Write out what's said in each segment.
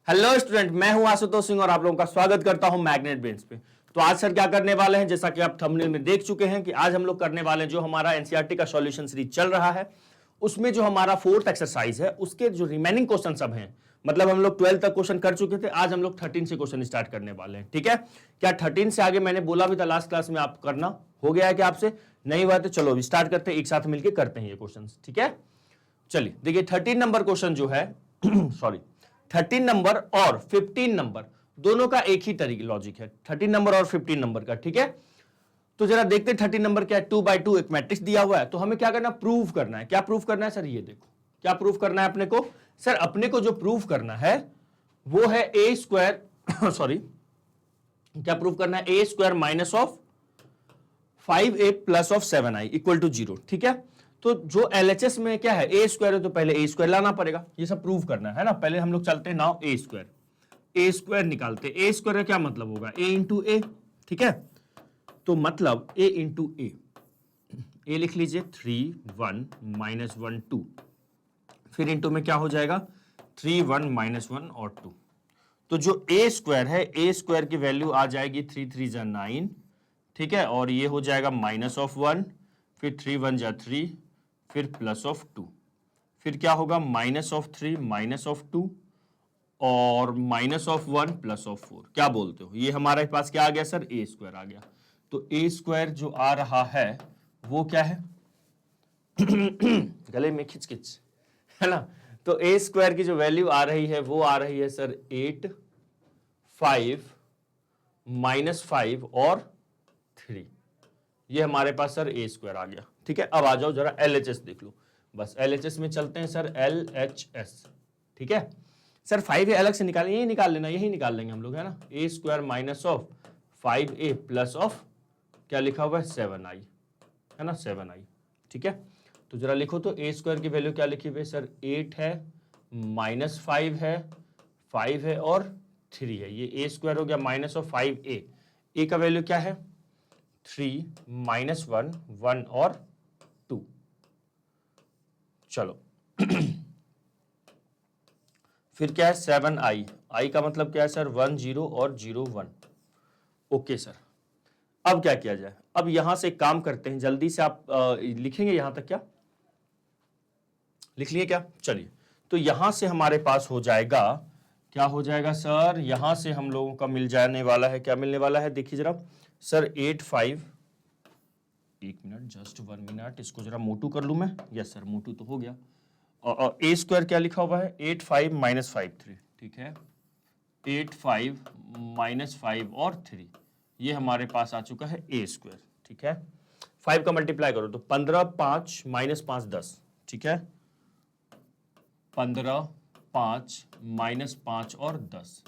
Hello student, मैं हूं आशुतोष सिंह और आप लोगों का स्वागत करता हूं मैग्नेट बेंच पे। तो आज सर क्या करने वाले हैं, जैसा कि आप थंबनेल में देख चुके हैं कि आज हम लोग करने वाले हैं जो हमारा एनसीईआरटी का सॉल्यूशन सीरीज चल रहा है उसमें जो हमारा फोर्थ एक्सरसाइज है उसके जो रिमेनिंग क्वेश्चन सब हैं, मतलब हम लोग 12 तक क्वेश्चन कर चुके थे, आज हम लोग 13 से क्वेश्चन स्टार्ट करने वाले हैं। ठीक है, क्या 13 से आगे मैंने बोला भी था लास्ट क्लास में आप करना हो गया है क्या आपसे? नहीं हुआ तो चलो स्टार्ट करते हैं, एक साथ मिलकर करते हैं ये क्वेश्चन। ठीक है, चलिए देखिए 13 नंबर क्वेश्चन जो है सॉरी 13 नंबर और 15 नंबर दोनों का एक ही तरीके लॉजिक है, 13 नंबर और 15 नंबर का। ठीक है, तो जरा देखते हैं 13 नंबर क्या है। 2 बाई 2 एक मैट्रिक्स दिया हुआ है, तो हमें क्या करना, प्रूव करना है। क्या प्रूव करना है सर? ये देखो क्या प्रूव करना है अपने को। सर अपने को जो प्रूव करना है वो है ए स्क्वायर सॉरी क्या प्रूव करना है, a square minus of 5a plus of 7i equal to 0। ठीक है, तो जो एलएचएस में क्या है, ए स्क्वायर है तो पहले ए स्क्वायर लाना पड़ेगा, ये सब प्रूव करना है ना। पहले हम लोग चलते हैं नाउ ए स्क्वायर निकालते हैं। ए स्क्वायर का क्या मतलब होगा, ए इंटू ए। ठीक है, तो मतलब ए इंटू ए लिख लीजिए 3 1 माइनस 1 2, फिर इंटू में क्या हो जाएगा 3 1 माइनस 1 और 2। तो जो ए स्क्वायर है, ए स्क्वायर की वैल्यू आ जाएगी 3 3 जा 9। ठीक है, और ये हो जाएगा माइनस ऑफ 1, फिर 3 1 जा 3, फिर प्लस ऑफ 2, फिर क्या होगा माइनस ऑफ 3 माइनस ऑफ 2 और माइनस ऑफ 1 प्लस ऑफ 4। क्या बोलते हो, ये हमारे पास क्या आ गया सर, ए स्क्वायर आ गया। तो ए स्क्वायर जो आ रहा है वो क्या है गले में खिचखिच है ना। तो ए स्क्वायर की जो वैल्यू आ रही है वो आ रही है सर 8 5 माइनस 5 और 3। ये हमारे पास सर ए स्क्वायर आ गया। ठीक है, अब आ जाओ जरा एलएचएस देख लो। बस एलएचएस में चलते हैं सर, एलएचएस। ठीक है सर, 5 अलग से निकालें, यही निकाल लेना, यही निकाल लेंगे हम लोग, है ना। A square minus of 5a plus of क्या लिखा हुआ है 7i, है ना 7i। ठीक है, तो जरा लिखो तो ए स्क्वायर की वैल्यू क्या लिखी हुई है सर, 8 है माइनस 5 है 5 है और 3 है। ये ए स्क्वायर हो गया माइनस ऑफ 5a, ए का वैल्यू क्या है 3 माइनस 1 1 और 2। चलो फिर क्या है 7i, i का मतलब क्या है सर 1 0 और 0 1। ओके सर, अब क्या किया जाए, अब यहां से एक काम करते हैं, जल्दी से आप लिखेंगे यहां तक, क्या लिख लिए क्या? चलिए, तो यहां से हमारे पास हो जाएगा, क्या हो जाएगा सर, यहां से हम लोगों का मिल जाने वाला है, क्या मिलने वाला है देखिए जरा सर 8 5, एक मिनट जस्ट 1 मिनट, इसको जरा मोटू कर लूं मैं। यस सर, मोटू तो हो गया। और ए स्क्वायर क्या लिखा हुआ है 8 5 माइनस 5 3। ठीक है, 8 5 माइनस 5 और 3, ये हमारे पास आ चुका है ए स्क्वायर। ठीक है, 5 का मल्टीप्लाई करो तो 15 5 माइनस 5 10। ठीक है, 15 5 माइनस 5 और 10,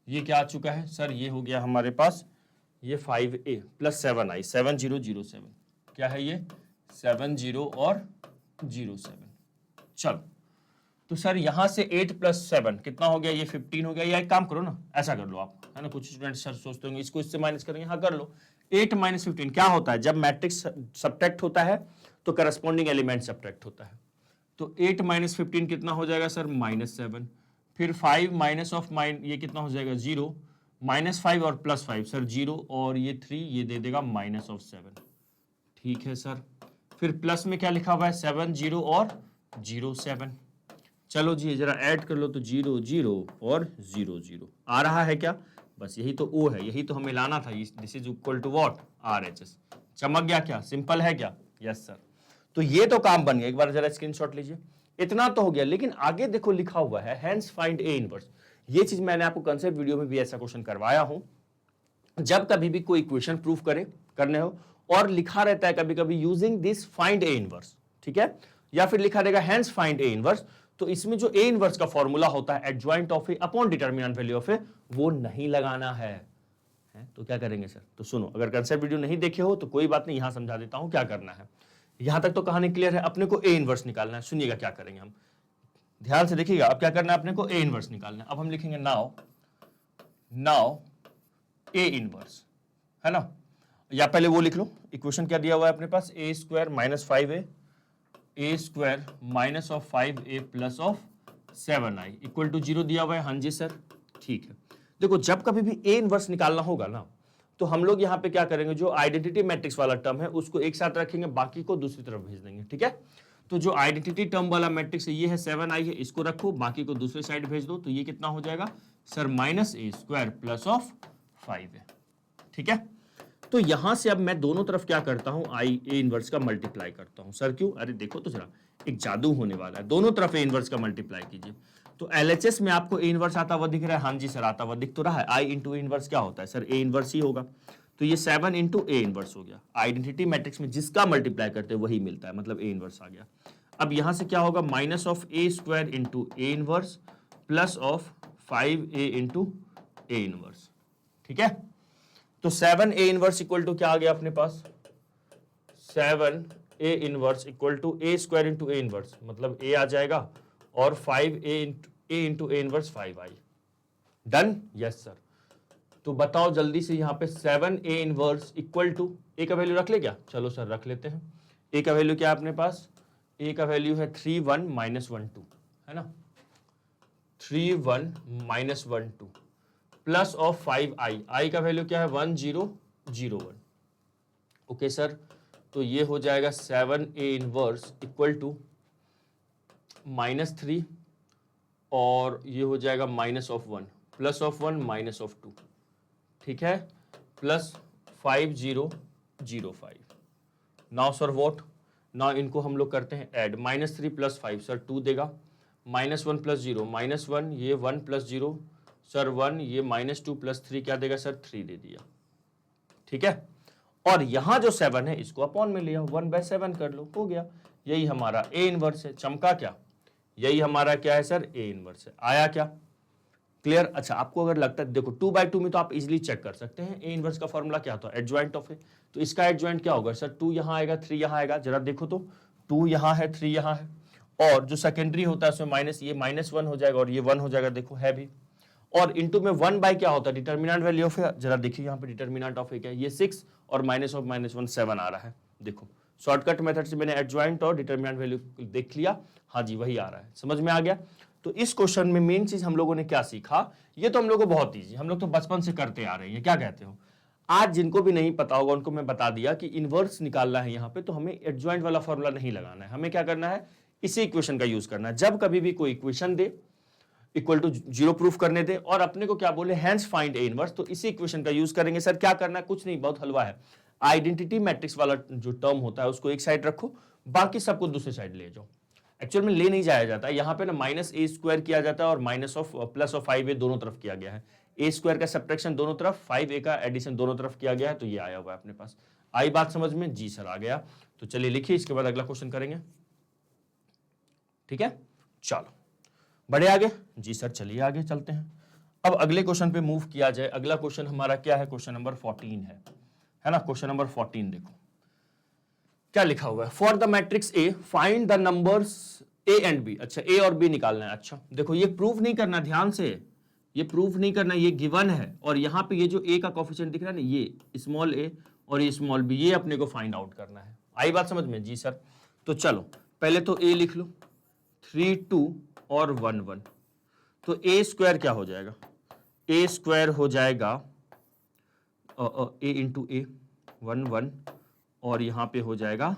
ये क्या आ चुका है सर, ये हो गया हमारे पास ये 5a प्लस 7i 7 0 0 7। क्या है ये 7 0 और 0 7। चलो, तो सर यहां से 8 प्लस 7 कितना हो गया, ये 15 हो गया। या एक काम करो ना, ऐसा कर लो आप, है ना, कुछ स्टूडेंट सर सोचते होंगे इसको इससे माइनस करेंगे, हाँ कर लो। 8 माइनस 15 क्या होता है, जब मैट्रिक्स सब्ट्रैक्ट होता है तो करस्पॉन्डिंग एलिमेंट सब्ट्रैक्ट होता है। तो 8 माइनस 15 कितना हो जाएगा सर माइनस 7, फिर 5 माइनस ऑफ ये कितना हो जाएगा 0, माइनस 5 और प्लस 5 सर 0 और ये 3, ये दे देगा माइनस ऑफ 7। ठीक है सर, फिर प्लस में क्या लिखा हुआ है 7 0 और 0 7। चलो जी जरा ऐड कर लो तो 0 0 और 0 0 आ रहा है क्या, बस यही तो ओ है, यही तो हमें लाना था। This is equal to what RHS. चमक गया क्या, सिंपल है क्या? यस सर, तो ये तो काम बन गया। एक बार जरा स्क्रीनशॉट लीजिए, इतना तो हो गया, लेकिन आगे देखो लिखा हुआ है हेंस फाइंड ए इनवर्स। ये चीज मैंने आपको कंसेप्ट वीडियो में भी ऐसा क्वेश्चन करवाया हूं। जब कभी भी कोई इक्वेशन प्रूफ करने हो और लिखा रहता है कभी कभी using this find A inverse, ठीक है, या फिर लिखा रहेगा हेंस फाइंड ए इनवर्स, तो इसमें जो ए इनवर्स का फॉर्मूला होता है adjoint of a upon determinant value of a, वो नहीं लगाना है। तो क्या करेंगे सर, तो सुनो, अगर कंसेप्ट वीडियो नहीं देखे हो तो कोई बात नहीं, यहां समझा देता हूं क्या करना है। यहां तक तो कहानी क्लियर है, अपने को ए इनवर्स निकालना है। सुनिएगा क्या करेंगे हम, ध्यान से देखिएगा। अब क्या करना है, अपने को ए इनवर्स निकालना है। अब हम लिखेंगे नाउ ए इनवर्स, है ना, या पहले वो लिख लो, इक्वेशन क्या दिया हुआ है अपने पास, a square minus 5a a square minus of 5a plus of 7i equal to 0 दिया हुआ है। हाँ जी सर, ठीक है। देखो जब कभी भी ए इनवर्स निकालना होगा ना, तो हम लोग यहाँ पे क्या करेंगे, जो आइडेंटिटी मैट्रिक्स वाला टर्म है उसको एक साथ रखेंगे, बाकी को दूसरी तरफ भेज देंगे, ठीक है। तो जो आइडेंटिटी टर्म वाला मैट्रिक्स है ये है 7i है, इसको रखो, बाकी को दूसरे साइड भेज दो, तो ये कितना हो जाएगा सर -a² प्लस ऑफ 5 है, ठीक है। तो यहां से अब मैं दोनों तरफ क्या करता हूं, आई ए इनवर्स का मल्टीप्लाई करता हूं। सर क्यों? अरे देखो तो जरा, एक जादू होने वाला है, दोनों तरफ ए इनवर्स का मल्टीप्लाई कीजिए। तो एलएचएस में आपको ए इनवर्स आता हुआ दिख रहा है, हाँ जी सर आता हुआ दिख तो रहा है। आई इंटू ए इनवर्स क्या होता है सर, ए इनवर्स ही होगा। तो ये 7 इंटू ए इनवर्स हो गया। आइडेंटिटी मैट्रिक्स में जिसका मल्टीप्लाई करते हैं वही मिलता है, मतलब ए इनवर्स आ गया। अब यहां से क्या होगा, -(a² into A inverse plus of 5a into A inverse, ठीक है। तो 7a इनवर्स इक्वल टू क्या आ गया अपने पास, 7a inverse equal to a² into A inverse, मतलब a आ जाएगा, और 5a into A inverse 5i। Done? Yes sir. तो बताओ जल्दी से यहाँ पे 7a inverse equal to, a का वैल्यू रख ले क्या? चलो सर रख लेते हैं। a का वैल्यू क्या है अपने पास, a का वैल्यू है 3 1 -1 2, है ना, 3 1 -1 2 प्लस ऑफ 5i, i का वैल्यू क्या है 1 0 0 1। ओके सर, तो ये हो जाएगा 7a इनवर्स इक्वल टू -3, और ये हो जाएगा -1 प्लस ऑफ 1 -2, ठीक है, plus 5 0 0 5। Now sir what, now इनको हम लोग करते हैं ऐड, -3 प्लस 5 सर 2 देगा, -1 प्लस 0 -1, ये 1 प्लस 0 सर 1, ये -2 प्लस 3 क्या देगा सर 3 दे दिया, ठीक है। और यहां जो 7 है इसको अपॉन में लिया, 1/7 कर लो, हो गया। यही हमारा ए इनवर्स है, चमका क्या, यही हमारा क्या है सर ए इनवर्स है। आया क्या? क्लियर? अच्छा, आपको अगर लगता है, देखो 2/2 में तो आप इजीली चेक कर सकते हैं, ए इनवर्स का फॉर्मूला क्या होता है, एडजॉइंट ऑफ ए। तो इसका एडजॉइंट क्या होगा सर, 2 यहां आएगा 3 यहां आएगा, जरा देखो तो 2 यहां है 3 यहां है, और जो सेकेंडरी होता है उसमें माइनस, ये -1 हो जाएगा और ये 1 हो जाएगा, देखो है भी। और इंटू में 1 बाय क्या होता है, डिटर्मिनेंट वैल्यू ऑफ ए, जरा देखिए यहाँ पे डिटर्मिनेंट ऑफ ए क्या है, ये 6 और माइनस ऑफ -1 7 आ रहा है। देखो शॉर्टकट मेथड से मैंने एडजॉइंट और डिटर्मिनेंट वैल्यू देख लिया, हाँ जी वही आ रहा है, समझ में आ गया। तो इस क्वेश्चन में मेन चीज हम लोगों ने क्या सीखा, ये तो हम लोग को बहुत ईजी, हम लोग तो बचपन से करते आ रहे हैं, क्या कहते हो। आज जिनको भी नहीं पता होगा उनको मैं बता दिया कि इनवर्स निकालना है यहाँ पे, तो हमें एडजॉइंट वाला फॉर्मूला नहीं लगाना है, हमें क्या करना है, इसी इक्वेशन का यूज करना है। जब कभी भी कोई इक्वेशन दे इक्वल टू 0 प्रूफ करने दे और अपने को क्या बोले, हैंस फाइंड ए इनवर्स, तो इसी इक्वेशन का यूज करेंगे। सर क्या करना है, कुछ नहीं, बहुत हलवा है। आइडेंटिटी मैट्रिक्स वाला जो टर्म होता है उसको एक साइड रखो, बाकी सबको दूसरे साइड ले जाओ। एक्चुअल में ले नहीं जाया जाता है, यहाँ पे ना -a² किया जाता है और प्लस ऑफ 5a दोनों तरफ किया गया है। a² का सब्ट्रैक्शन दोनों तरफ, 5a का एडिशन दोनों तरफ किया गया है, तो ये आया हुआ है अपने पास। आई बात समझ में? जी सर आ गया। तो चलिए लिखिए, इसके बाद अगला क्वेश्चन करेंगे, ठीक है। चलो बढ़े आगे, जी सर चलिए आगे चलते हैं। अब अगले क्वेश्चन पे मूव किया जाए। अगला क्वेश्चन हमारा क्या है, क्वेश्चन नंबर 14 है ना। क्वेश्चन नंबर 14 देखो क्या लिखा हुआ है, for the matrix A find the numbers A and B. अच्छा, ए और बी निकालना है। अच्छा देखो, ये प्रूव नहीं करना, ध्यान से ये प्रूव नहीं करना, ये गिवन है, और यहाँ पे ये जो ए का कोफिशिएंट दिख रहा है ना, ये स्मॉल ए और ये स्मॉल बी, ये अपने को फाइंड आउट करना है। आई बात समझ में? जी सर। तो चलो पहले तो ए लिख लो, 3 2 और 1 1, तो a² क्या हो जाएगा, a² हो जाएगा a इंटू ए 1 1, और यहां पे हो जाएगा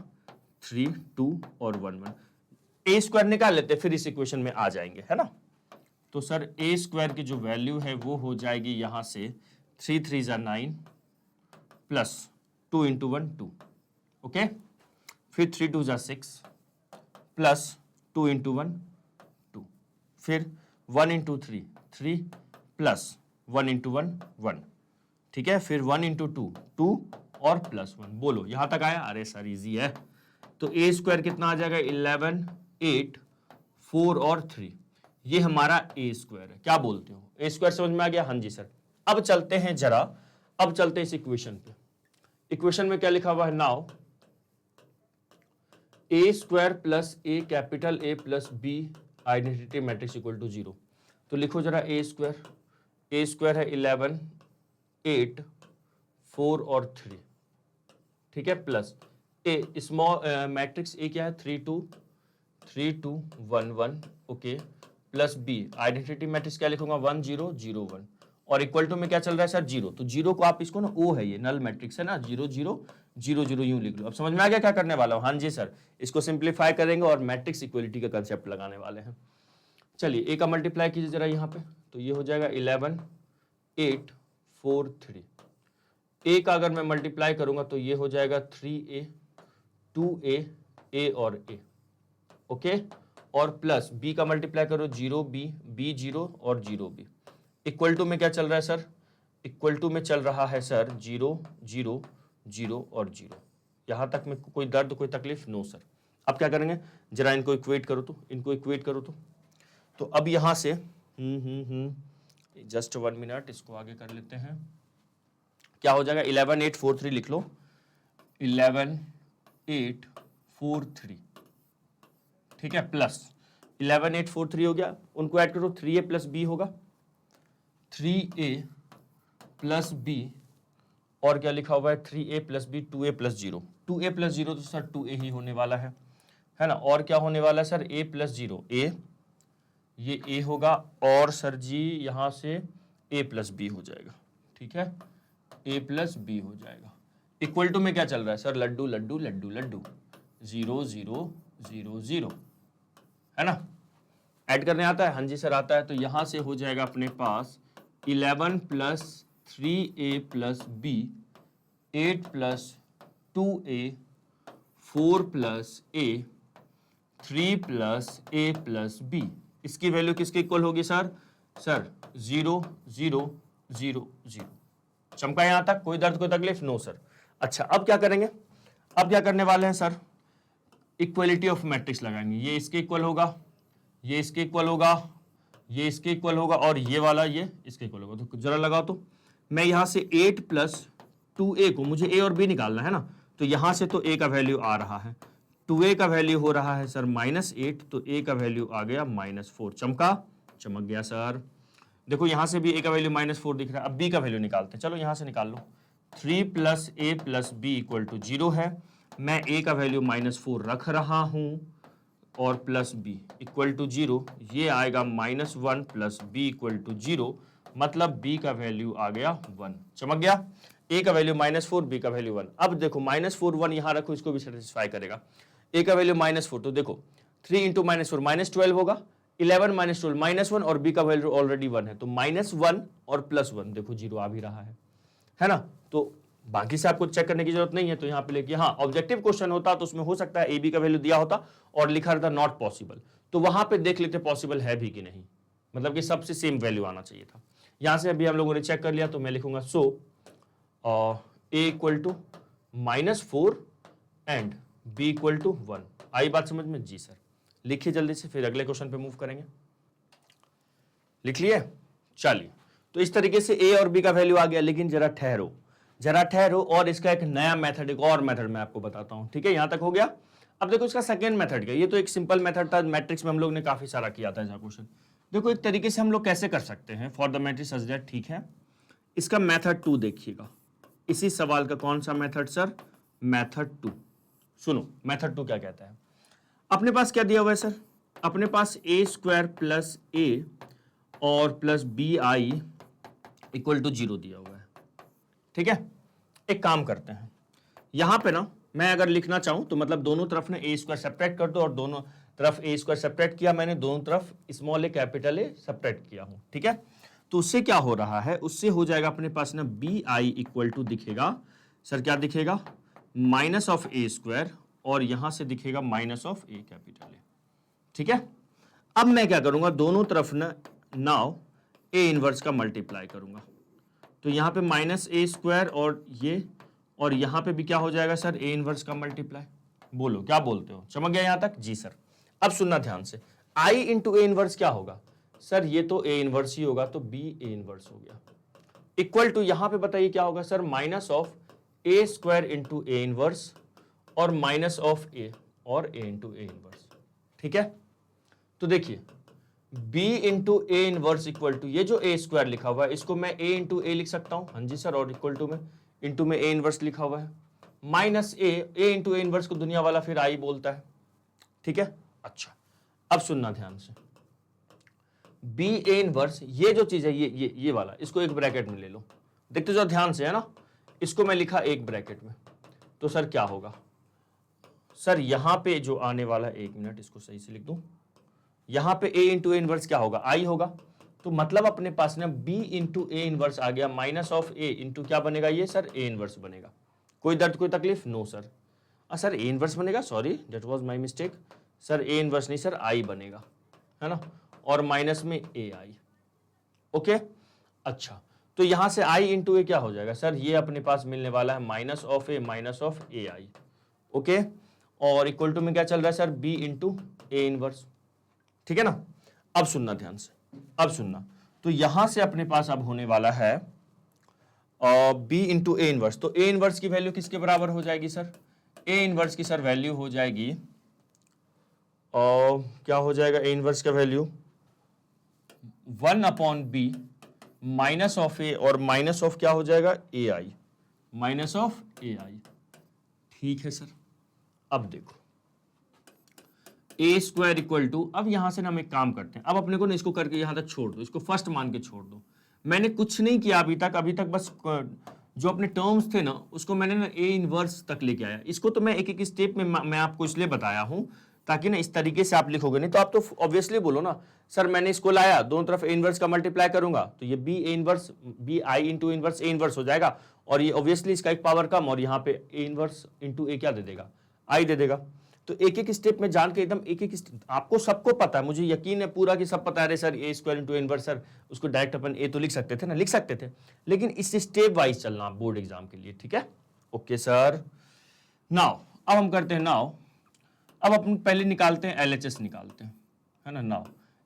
3 2 और 1 1। a² निकाल लेते फिर इस इक्वेशन में आ जाएंगे, है ना। तो सर a² की जो वैल्यू है वो हो जाएगी यहां से 3 3 = 9 प्लस 2 इंटू 1 2, ओके, फिर 3 2 = 6 प्लस 2 इंटू 1 2, फिर 1 इंटू 3 3 प्लस 1 इंटू 1 1, ठीक है, फिर 1 इंटू 2 2 और प्लस 1। बोलो यहां तक आया? अरे सर इजी है। तो a² कितना आ जाएगा, 11 8 4 और 3, ये हमारा a² है। क्या बोलते हो, a² समझ में आ गया? हाँ जी सर। अब चलते हैं जरा, अब चलते हैं इस इक्वेशन पे। इक्वेशन में क्या लिखा हुआ है, now a² plus a capital A plus b identity matrix equal to 0। तो लिखो जरा a² है 11 8 4 और 3, ठीक है, plus a small matrix A क्या है 3 2 1 1, okay, plus B, identity matrix क्या लिखूंगा 1 0 0 1 और इक्वल टू में क्या चल रहा है सर 0, तो 0 को आप इसको ना ओ है, ये नल मैट्रिक्स है ना, 0 0 0 0 यूं लिख लो। अब समझ में आ गया क्या करने वाला हूं? हाँ जी सर, इसको सिंप्लीफाई करेंगे और मैट्रिक्स इक्वलिटी का कंसेप्ट लगाने वाले हैं। चलिए ए का मल्टीप्लाई कीजिए जरा यहाँ पे, तो ये हो जाएगा 11 8 4 3। ए का अगर मैं मल्टीप्लाई करूंगा तो ये हो जाएगा 3a 2a a और a, ओके। और प्लस बी का मल्टीप्लाई करो 0b b 0 और 0b, इक्वल टू में क्या चल रहा है सर? इक्वल टू में चल रहा है सर 0 0 0 और 0। यहां तक में कोई दर्द कोई तकलीफ? No sir. अब क्या करेंगे, जरा इनको इक्वेट करो तो, इनको इक्वेट करो तो अब यहां से जस्ट 1 मिनट, इसको आगे कर लेते हैं। क्या हो जाएगा 11 8 4 3 लिख लो, 11 8 4 3, ठीक है, प्लस 11 8 4 3 हो गया, उनको ऐड करो 3a प्लस b होगा, 3a प्लस b और क्या लिखा हुआ है 3a plus b 2a plus 0, 2a plus 0 तो सर 2a ही होने वाला है ना। और क्या होने वाला है सर a प्लस 0 a, ये a होगा और सर जी यहां से a प्लस b हो जाएगा, ठीक है, a प्लस b हो जाएगा। इक्वल टू में क्या चल रहा है सर? लड्डू लड्डू लड्डू लड्डू 0 0 0 0, है ना। ऐड करने आता है? हाँ जी सर आता है। तो यहां से हो जाएगा अपने पास 11 plus 3a plus b 8 plus 2a 4 plus a 3 plus a plus b। इसकी वैल्यू किसके इक्वल होगी सर? सर 0 0 0 0। चमका यहां तक? कोई दर्द कोई तकलीफ? No sir. अच्छा अब क्या करेंगे, अब क्या करने वाले हैं सर? इक्वलिटी ऑफ मैट्रिक्स लगाएंगे। ये इसके इक्वल होगा, ये इसके इक्वल होगा, ये इसके इक्वल होगा और ये वाला ये इसके इक्वल होगा। तो जरा लगाओ तो, मैं यहां से 8 प्लस 2a को, मुझे a और b निकालना है ना, तो यहां से तो a का वैल्यू आ रहा है, 2a का वैल्यू हो रहा है सर -8, तो a का वैल्यू आ गया -4। चमका? चमक गया सर। देखो यहां से भी a का वैल्यू -4 दिख रहा है। अब b का वैल्यू निकालते हैं, चलो यहां से निकाल लो। 3 plus a plus b equal to 0 है, मैं a का वैल्यू -4 रख रहा हूं और प्लस b इक्वल टू 0, ये आएगा -1 प्लस b इक्वल टू 0, मतलब b का वैल्यू आ गया 1। चमक गया? a का वैल्यू -4, b का वैल्यू 1। अब देखो -4 1 यहां रखो, इसको भी सेटिस्फाई करेगा। a का वैल्यू -4, तो देखो 3 इंटू -4 -12 होगा, 11 -12 -1 और b का वैल्यू ऑलरेडी 1 है, तो -1 और +1 देखो 0 आ भी रहा है ना। तो बाकी से आपको चेक करने की जरूरत नहीं है, तो यहां पे लेके, हाँ ऑब्जेक्टिव क्वेश्चन होता तो उसमें हो सकता है ए बी का वैल्यू दिया होता और लिखा रहता नॉट पॉसिबल, तो वहां पे देख लेते पॉसिबल है भी कि नहीं, मतलब कि सबसे सेम वैल्यू आना चाहिए था। यहां से अभी हम लोगों ने चेक कर लिया, तो मैं लिखूंगा so a equal to -4 and b equal to 1। आई बात समझ में? जी सर। लिखिए जल्दी से, फिर अगले क्वेश्चन पे मूव करेंगे। लिख लिए? चलिए, तो इस तरीके से ए और बी का वैल्यू आ गया, लेकिन जरा ठहरो, जरा ठहरो, और इसका एक नया मेथड, एक और मेथड मैं आपको बताता हूं, ठीक है। यहां तक हो गया। अब देखो इसका सेकंड मेथड क्या, ये तो एक सिंपल मेथड था, मैट्रिक्स में हम लोग ने काफी सारा किया था ऐसा क्वेश्चन। देखो एक तरीके से हम लोग कैसे कर सकते हैं for the matrix such that, ठीक है। इसका मेथड 2 देखिएगा, इसी सवाल का कौन सा मेथड सर? मेथड 2। सुनो मेथड 2 क्या कहता है। अपने पास क्या दिया हुआ है सर? अपने पास a² प्लस a और प्लस bi इक्वल टू 0 दिया हुआ है, ठीक है। एक काम करते हैं, यहां पे ना मैं अगर लिखना चाहूं तो मतलब दोनों तरफ ना a² सेपरेट कर दो, और दोनों तरफ a² सेपरेट किया मैंने, दोनों तरफ small a capital A separate किया हूं, ठीक है। तो उससे क्या हो रहा है, उससे हो जाएगा अपने पास ना bi इक्वल टू दिखेगा सर, क्या दिखेगा? -a², और यहां से दिखेगा -a कैपिटल A, ठीक है। अब मैं क्या करूंगा, दोनों तरफ ना नाउ a इनवर्स का मल्टीप्लाई करूंगा, तो यहां पे -a² और ये, और यहां पे भी क्या हो जाएगा सर? a इनवर्स का मल्टीप्लाई। बोलो क्या बोलते हो? चमक गया यहां तक? जी सर। अब सुनना ध्यान से, i इंटू a इनवर्स क्या होगा सर? ये तो a इनवर्स ही होगा, तो b a इनवर्स हो गया, इक्वल टू यहां पे बताइए क्या होगा sir? -a² into a inverse और -a और a इंटू a इनवर्स, ठीक है। तो देखिए b into A inverse equal to, ये जो a² लिखा हुआ है इसको मैं a इंटू ए लिख सकता हूं, हाँ जी सर, और इक्वल टू में इंटू में a इनवर्स लिखा हुआ है, -a इंटू a इनवर्स को दुनिया वाला फिर i बोलता है, ठीक है। अच्छा अब सुनना ध्यान से, बी ए इनवर्स, ये जो चीज है ये वाला, इसको एक ब्रैकेट में ले लो, देखते जाओ ध्यान से, है ना। इसको मैं लिखा एक ब्रैकेट में, तो सर क्या होगा सर, यहां पे जो आने वाला, एक मिनट इसको सही से लिख दूं, यहां पे a इंटू ए इनवर्स क्या होगा, आई होगा। तो मतलब अपने पास ना b इंटू ए इनवर्स आ गया, माइनस ऑफ a इंटू क्या बनेगा ये सर, a इनवर्स बनेगा। कोई दर्द कोई तकलीफ, no sir. Sir a inverse बनेगा, sorry that was my mistake sir, a inverse नहीं सर, i बनेगा, है ना, और माइनस में ai। ओके, अच्छा, तो यहां से i इंटू ए क्या हो जाएगा सर, ये अपने पास मिलने वाला है minus of a minus of a I. Okay, और इक्वल टू में क्या चल रहा है sir, b into A inverse, ठीक है ना। अब सुनना ध्यान से, अब सुनना, तो यहां से अपने पास अब होने वाला है b इंटू ए इनवर्स। तो ए इनवर्स की वैल्यू किसके बराबर हो जाएगी सर, ए इनवर्स की सर वैल्यू हो जाएगी क्या हो जाएगा ए इनवर्स का value 1 upon b minus of a, और माइनस ऑफ क्या हो जाएगा ए आई, माइनस ऑफ ए आई। ठीक है सर, अब देखो ए स्क्वायर इक्वल टू, अब यहां से ना हम एक काम करते हैं, अब अपने को ना इसको करके यहां तक छोड़ दो, इसको फर्स्ट मान के छोड़ दो। मैंने कुछ नहीं किया अभी तक बस जो अपने टर्म्स थे ना उसको मैंने ना ए इनवर्स तक लेके आया। इसको तो मैं एक एक स्टेप में मैं आपको इसलिए बताया हूं ताकि ना इस तरीके से आप लिखोगे, नहीं तो आप तो ऑब्वियसली बोलो ना सर मैंने इसको लाया, दोनों तरफ ए इनवर्स का मल्टीप्लाई करूंगा तो ये B A inverse, B I into inverse A inverse हो जाएगा, और ये ऑब्वियसली इसका एक पावर कम, और यहाँ पे ए इनवर्स इंटू ए क्या दे देगा, आई दे देगा। तो एक एक स्टेप में जान के एकदम एक एक आपको सबको पता है, मुझे यकीन है पूरा कि सब पता है, सर ए स्क्वायर इंटू इनवर्स, सर उसको डायरेक्ट अपन ए तो लिख सकते थे ना, लिख सकते थे, लेकिन इस स्टेप वाइज चलना बोर्ड एग्जाम के लिए, ठीक है। ओके सर, नाउ अब हम करते हैं, नाउ अब अपन पहले निकालते हैं LHS निकालते हैं, है ना। नाउ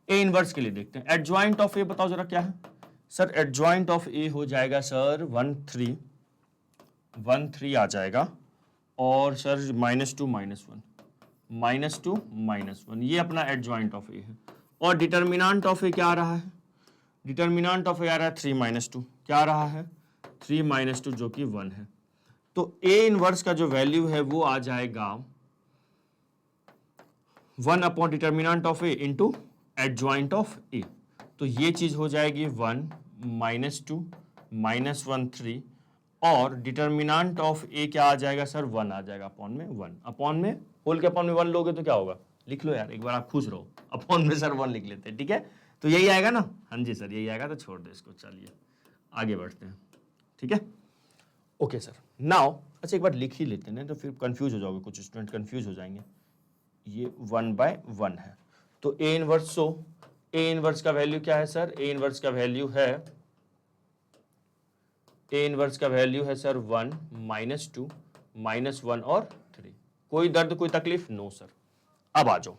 ए इनवर्स के लिए देखते हैं, एडजॉइंट ऑफ ए बताओ जरा क्या है सर, एडजॉइंट ऑफ ए हो जाएगा सर 1 3 आ जाएगा, और सर -2 -1, ये अपना एडजॉइंट ऑफ ए है। और डिटर्मिनेंट ऑफ ए क्या आ रहा है, डिटर्मिनेंट ऑफ ए आ रहा है 3 - 2, क्या आ रहा है 3 - 2 जो कि 1 है। तो ए इनवर्स का जो वैल्यू है वो आ जाएगा 1 upon determinant of a into adjoint of a. तो ये चीज हो जाएगी 1 -2 -1 3, और डिटर्मिनेंट ऑफ ए क्या आ जाएगा सर 1 आ जाएगा, अपॉन में 1, अपॉन में होल के अपॉन में 1 लोगे तो क्या होगा, लिख लो यार एक बार, आप खुश रहो, अपॉन में सर 1 लिख लेते हैं, ठीक है। तो यही आएगा ना, हाँ जी सर यही आएगा, तो छोड़ दो इसको, चलिए आगे बढ़ते हैं, ठीक है। ओके सर, नाउ अच्छा एक बार लिख ही लेते हैं तो फिर कंफ्यूज हो जाओगे, कुछ स्टूडेंट कंफ्यूज हो जाएंगे। ये 1/1 है, तो A inverse, so A inverse का वैल्यू क्या है सर, ए इनवर्स का वैल्यू है, ए इनवर्स का वैल्यू है सर 1 -2 -1 और 3। कोई दर्द कोई तकलीफ, नो सर। अब आ जाओ,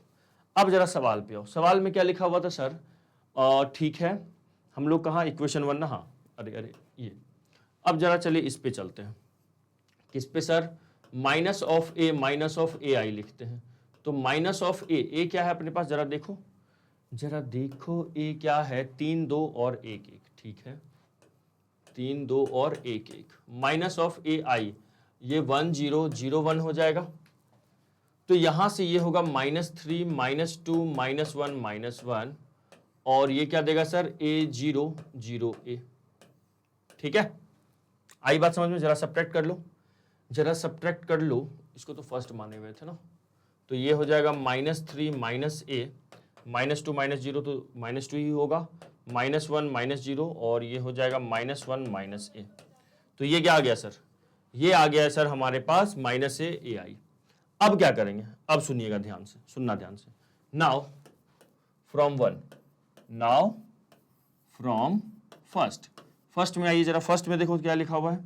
अब जरा सवाल पे आओ, सवाल में क्या लिखा हुआ था सर, ठीक है हम लोग कहाँ इक्वेशन 1 ना, हाँ अरे ये, अब जरा चलिए इस पे चलते हैं, किस पे सर, माइनस ऑफ ए आई लिखते हैं। तो माइनस ऑफ ए क्या है अपने पास, जरा देखो ए क्या है, 3 2 और 1 1, ठीक है 3 2 और 1 1, माइनस ऑफ ए आई ये 1 0 0 1 हो जाएगा। तो यहां से ये होगा -3 -2 -1 -1, और ये क्या देगा सर a 0 0 a, ठीक है। आई बात समझ में, जरा सब्ट्रैक्ट कर लो, जरा सब्ट्रैक्ट कर लो, इसको तो फर्स्ट माने हुए थे ना, तो ये हो जाएगा -3 -a -2 -0 तो -2 ही होगा, -1 -0, और ये हो जाएगा -1 -a। तो ये क्या आ गया सर, ये आ गया है सर हमारे पास -a ai। अब क्या करेंगे, अब सुनिएगा ध्यान से, सुनना ध्यान से। नाउ फ्रॉम फर्स्ट में आइए जरा, फर्स्ट में देखो क्या लिखा हुआ है,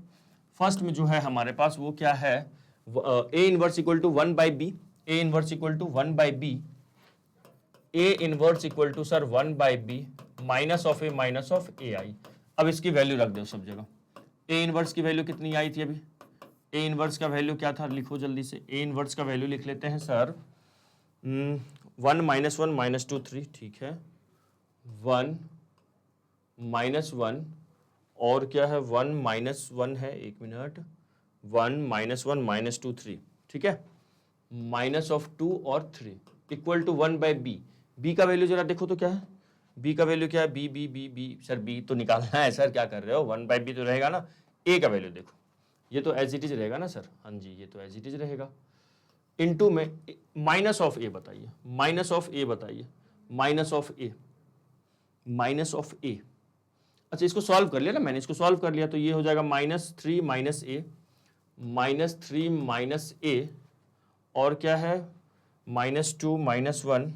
फर्स्ट में जो है हमारे पास वो क्या है, a inverse equal to 1/b, a inverse equal to 1/b, a inverse equal to sir 1/b minus of a I. अब इसकी वैल्यू रख दो सब जगह, ए इनवर्स की वैल्यू कितनी आई थी अभी, ए इनवर्स का वैल्यू क्या था, लिखो जल्दी से, ए इनवर्स का वैल्यू लिख लेते हैं सर 1 -1 -2 3, ठीक है 1 -1 और क्या है 1 -1 है, एक मिनट, 1 -1 -2 3, ठीक है, माइनस ऑफ 2 और 3 इक्वल टू 1/b, b का वैल्यू जरा देखो तो क्या है, बी का वैल्यू क्या है, B B B B, sir B तो निकालना है सर, क्या कर रहे हो, 1/b तो रहेगा ना। ए का वैल्यू देखो, ये तो एज इट इज रहेगा ना सर, हाँ जी ये तो एज इट इज रहेगा। इनटू में माइनस ऑफ ए बताइए, माइनस ऑफ ए बताइए, minus of a, minus of a. अच्छा इसको सॉल्व कर लिया ना मैंने, इसको सॉल्व कर लिया तो ये हो जाएगा -3 माइनस ए, -3 माइनस ए, और क्या है -2 -1,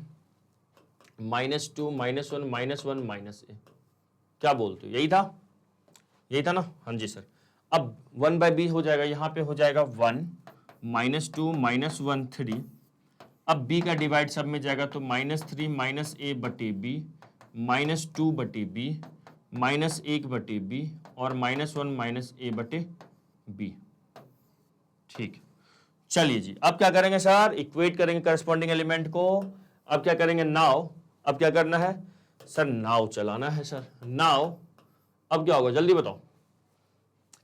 -2 -1 -1 माइनस ए। क्या बोलते हो, यही था, यही था ना, हाँ जी सर। अब 1/b हो जाएगा, यहाँ पे हो जाएगा 1 -2 -1 3। अब b का डिवाइड सब में जाएगा तो -3 माइनस ए बटे बी, -2 बटे बी, -1 बटे बी, और -1 माइनस ए बटे बी। ठीक, चलिए जी अब क्या करेंगे सर, इक्वेट करेंगे करस्पॉन्डिंग एलिमेंट को। अब क्या करेंगे, नाउ, अब क्या करना है सर, नाउ चलाना है सर, नाउ। अब क्या होगा जल्दी बताओ,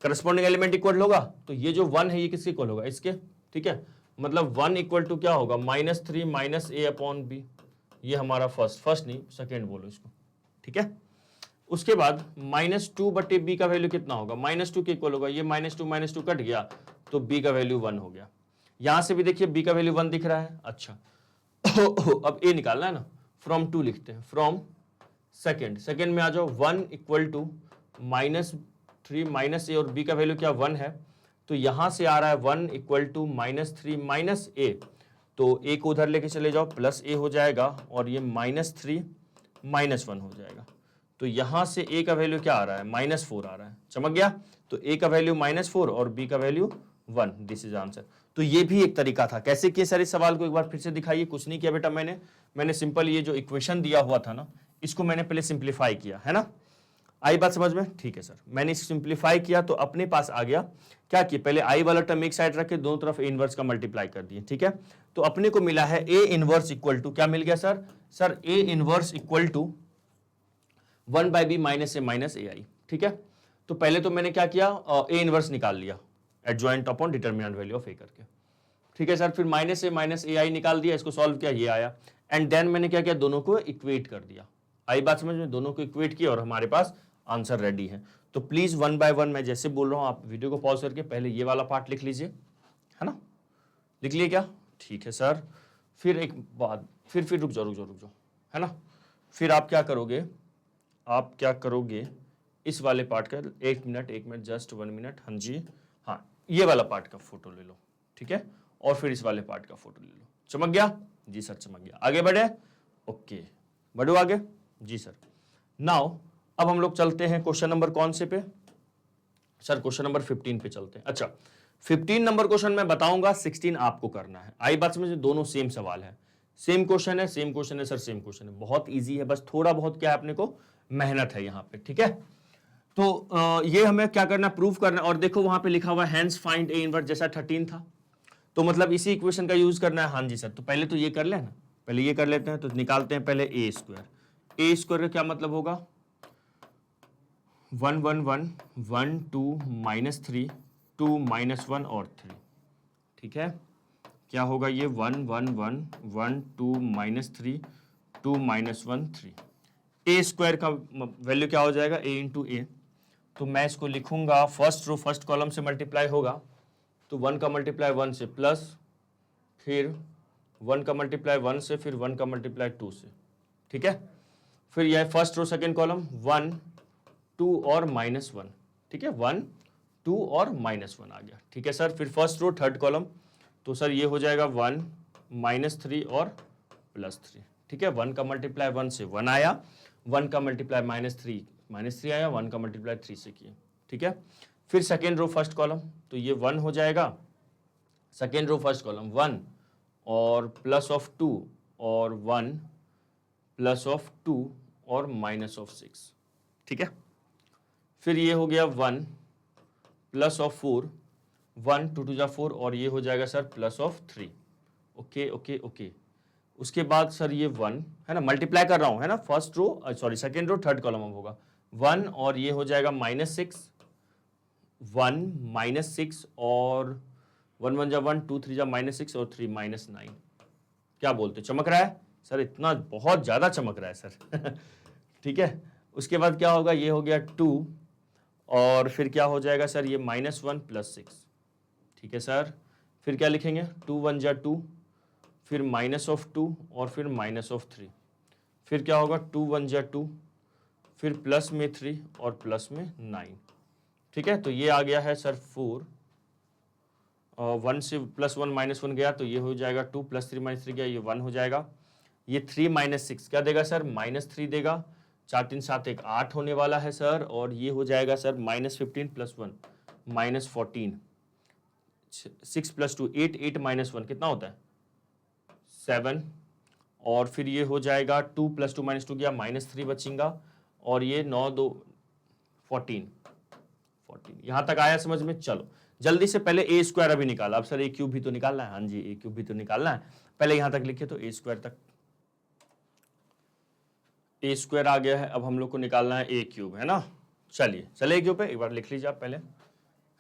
करस्पॉन्डिंग एलिमेंट इक्वल होगा तो ये जो 1 है ये किसके इक्वल होगा, इसके, ठीक है। मतलब 1 इक्वल टू क्या होगा, -3 माइनस ए अपॉन बी। ये हमारा फर्स्ट नहीं सेकेंड बोलो इसको, ठीक है। उसके बाद -2 बटे बी का वैल्यू कितना होगा, -2 के इक्वल होगा, ये -2 कट गया तो बी का वैल्यू 1 हो गया। यहां से भी देखिए बी का वैल्यू 1 दिख रहा है। अच्छा अब ए निकालना है ना, फ्रॉम 2 लिखते हैं, फ्रॉम सेकेंड में आ जाओ, 1 इक्वल टू -3 माइनस ए, और बी का वैल्यू क्या 1 है, तो यहां से आ रहा है 1 इक्वल टू -3 माइनस ए, तो ए को उधर लेके चले जाओ, प्लस ए हो जाएगा, और ये -3 -1 हो जाएगा। तो यहां से ए का वैल्यू क्या आ रहा है, -4 आ रहा है, चमक गया। तो ए का वैल्यू -4 और बी का वैल्यू 1, दिस इज आंसर। तो ये भी एक तरीका था। कैसे किए सर, इस सवाल को एक बार फिर से दिखाइए। कुछ नहीं किया बेटा, मैंने सिंपल ये जो इक्वेशन दिया हुआ था ना, इसको मैंने पहले सिंप्लीफाई किया है ना। आई बात समझ में, ठीक है सर। मैंने सिंप्लीफाई किया तो अपने पास आ गया, क्या किया, पहले आई वाला टर्म एक साइड रखे, दोनों तरफ ए इनवर्स का मल्टीप्लाई कर दिए, ठीक है। तो अपने को मिला है ए इनवर्स इक्वल टू, क्या मिल गया sir, sir a inverse equal to 1/b minus a minus a I, ठीक है। तो पहले तो मैंने क्या किया, ए इनवर्स निकाल लिया adjoint upon determinant value of a करके, ठीक है सर। फिर -a माइनस ए आई निकाल दिया, इसको सॉल्व किया, ये आया। एंड देन मैंने क्या किया, दोनों को इक्वेट कर दिया। आई बात समझ में, दोनों को इक्वेट किया और हमारे पास आंसर रेडी है। तो प्लीज 1 बाय 1 मैं जैसे बोल रहा हूं, आप वीडियो को पॉज करके पहले ये वाला पार्ट लिख लीजिए, है ना। लिख लिए क्या, ठीक है सर। फिर एक बात, फिर रुक जाओ, है ना। फिर आप क्या करोगे, इस वाले पार्ट का, एक मिनट जस्ट 1 मिनट, हाँ जी, हाँ ये वाला पार्ट का फोटो ले लो, ठीक है। और फिर इस वाले पार्ट का फोटो ले लो। चमक गया जी सर, चमक गया। आगे बढ़े, ओके, बढ़ो आगे जी सर। नाउ अब हम लोग चलते हैं क्वेश्चन नंबर कौन से पे सर, क्वेश्चन नंबर 15 पे चलते हैं। अच्छा 15 नंबर क्वेश्चन मैं बताऊंगा, 16 आपको करना है। आई बात समझ, दोनों सेम सवाल है, सेम क्वेश्चन है सर, सेम क्वेश्चन है, बहुत इजी है। बस थोड़ा बहुत क्या है, अपने को मेहनत है यहाँ पे, ठीक है। तो ये हमें क्या करना, प्रूफ करना। और देखो वहां पे लिखा हुआ है हैंस फाइंड ए इनवर्स, जैसा 13 था, तो मतलब इसी इक्वेशन का यूज करना है। हाँ जी सर, तो पहले तो ये कर लेना, पहले ये कर लेते हैं। तो निकालते हैं पहले ए स्क्वायर का क्या मतलब होगा, 1 1 1 1 2 -3 2 -1 और 3, ठीक है। क्या होगा ये 1 1 1 1 2 -3 2 -1 3। ए स्क्वायर का वैल्यू क्या हो जाएगा, ए इंटू ए। तो मैं इसको लिखूंगा, फर्स्ट रो फर्स्ट कॉलम से मल्टीप्लाई होगा, तो 1 का मल्टीप्लाई 1 से प्लस, फिर 1 का मल्टीप्लाई 1 से, फिर 1 का मल्टीप्लाई 2 से, ठीक है। फिर यह फर्स्ट रो सेकेंड कॉलम 1 2 और -1, ठीक है, 1 2 और -1 आ गया, ठीक है सर। फिर फर्स्ट रो थर्ड कॉलम, तो सर ये हो जाएगा 1 -3 और +3, ठीक है। 1 का मल्टीप्लाई 1 से 1 आया, 1 का मल्टीप्लाई -3 आया, 1 का मल्टीप्लाई 3 से किया, ठीक है। फिर सेकेंड रो फर्स्ट कॉलम, तो ये 1 हो जाएगा, सेकेंड रो फर्स्ट कॉलम 1 और +2 और 1 +2 और -6, ठीक है। फिर ये हो गया 1 +4, 1 2 2 4, और ये हो जाएगा सर +3, ओके ओके ओके। उसके बाद सर ये 1 है ना, मल्टीप्लाई कर रहा हूं, है ना, first row sorry second row third column अब होगा 1, और ये हो जाएगा -6, 1 -6 और 1 1 जा 1 2 3 जा -6 और 3 -9। क्या बोलते, चमक रहा है सर, इतना बहुत ज्यादा चमक रहा है सर ठीक है। उसके बाद क्या होगा, ये हो गया 2 और फिर क्या हो जाएगा सर, ये -1 + 6, ठीक है सर। फिर क्या लिखेंगे, 2 1 जा 2, फिर -2 और फिर -3, फिर क्या होगा 2 1 जा 2, फिर प्लस में 3 और प्लस में 9, ठीक है। तो ये आ गया है सर 4 और 1 से +1 -1 गया तो ये हो जाएगा 2 + 3 -3 गया, ये 1 हो जाएगा। ये 3 - 6 क्या देगा सर, -3 देगा। 4 3 7 1 8 होने वाला है सर, और ये हो जाएगा सर -15 + 1 -14, 6 + 2 8 8 -1 कितना होता है 7, और फिर ये हो जाएगा 2 + 2 -2 गया, -3 बचेगा, और ये 9 2 14 यहाँ तक आया समझ में। चलो जल्दी से पहले a² अभी निकाला, अब सर a³ भी तो निकालना है, हाँ जी a³ भी तो निकालना है। पहले यहां तक लिखे तो a² तक, a² आ गया है, अब हम लोग को निकालना है a³ है ना। चलिए चले a³ पे एक बार लिख लीजिए आप पहले, है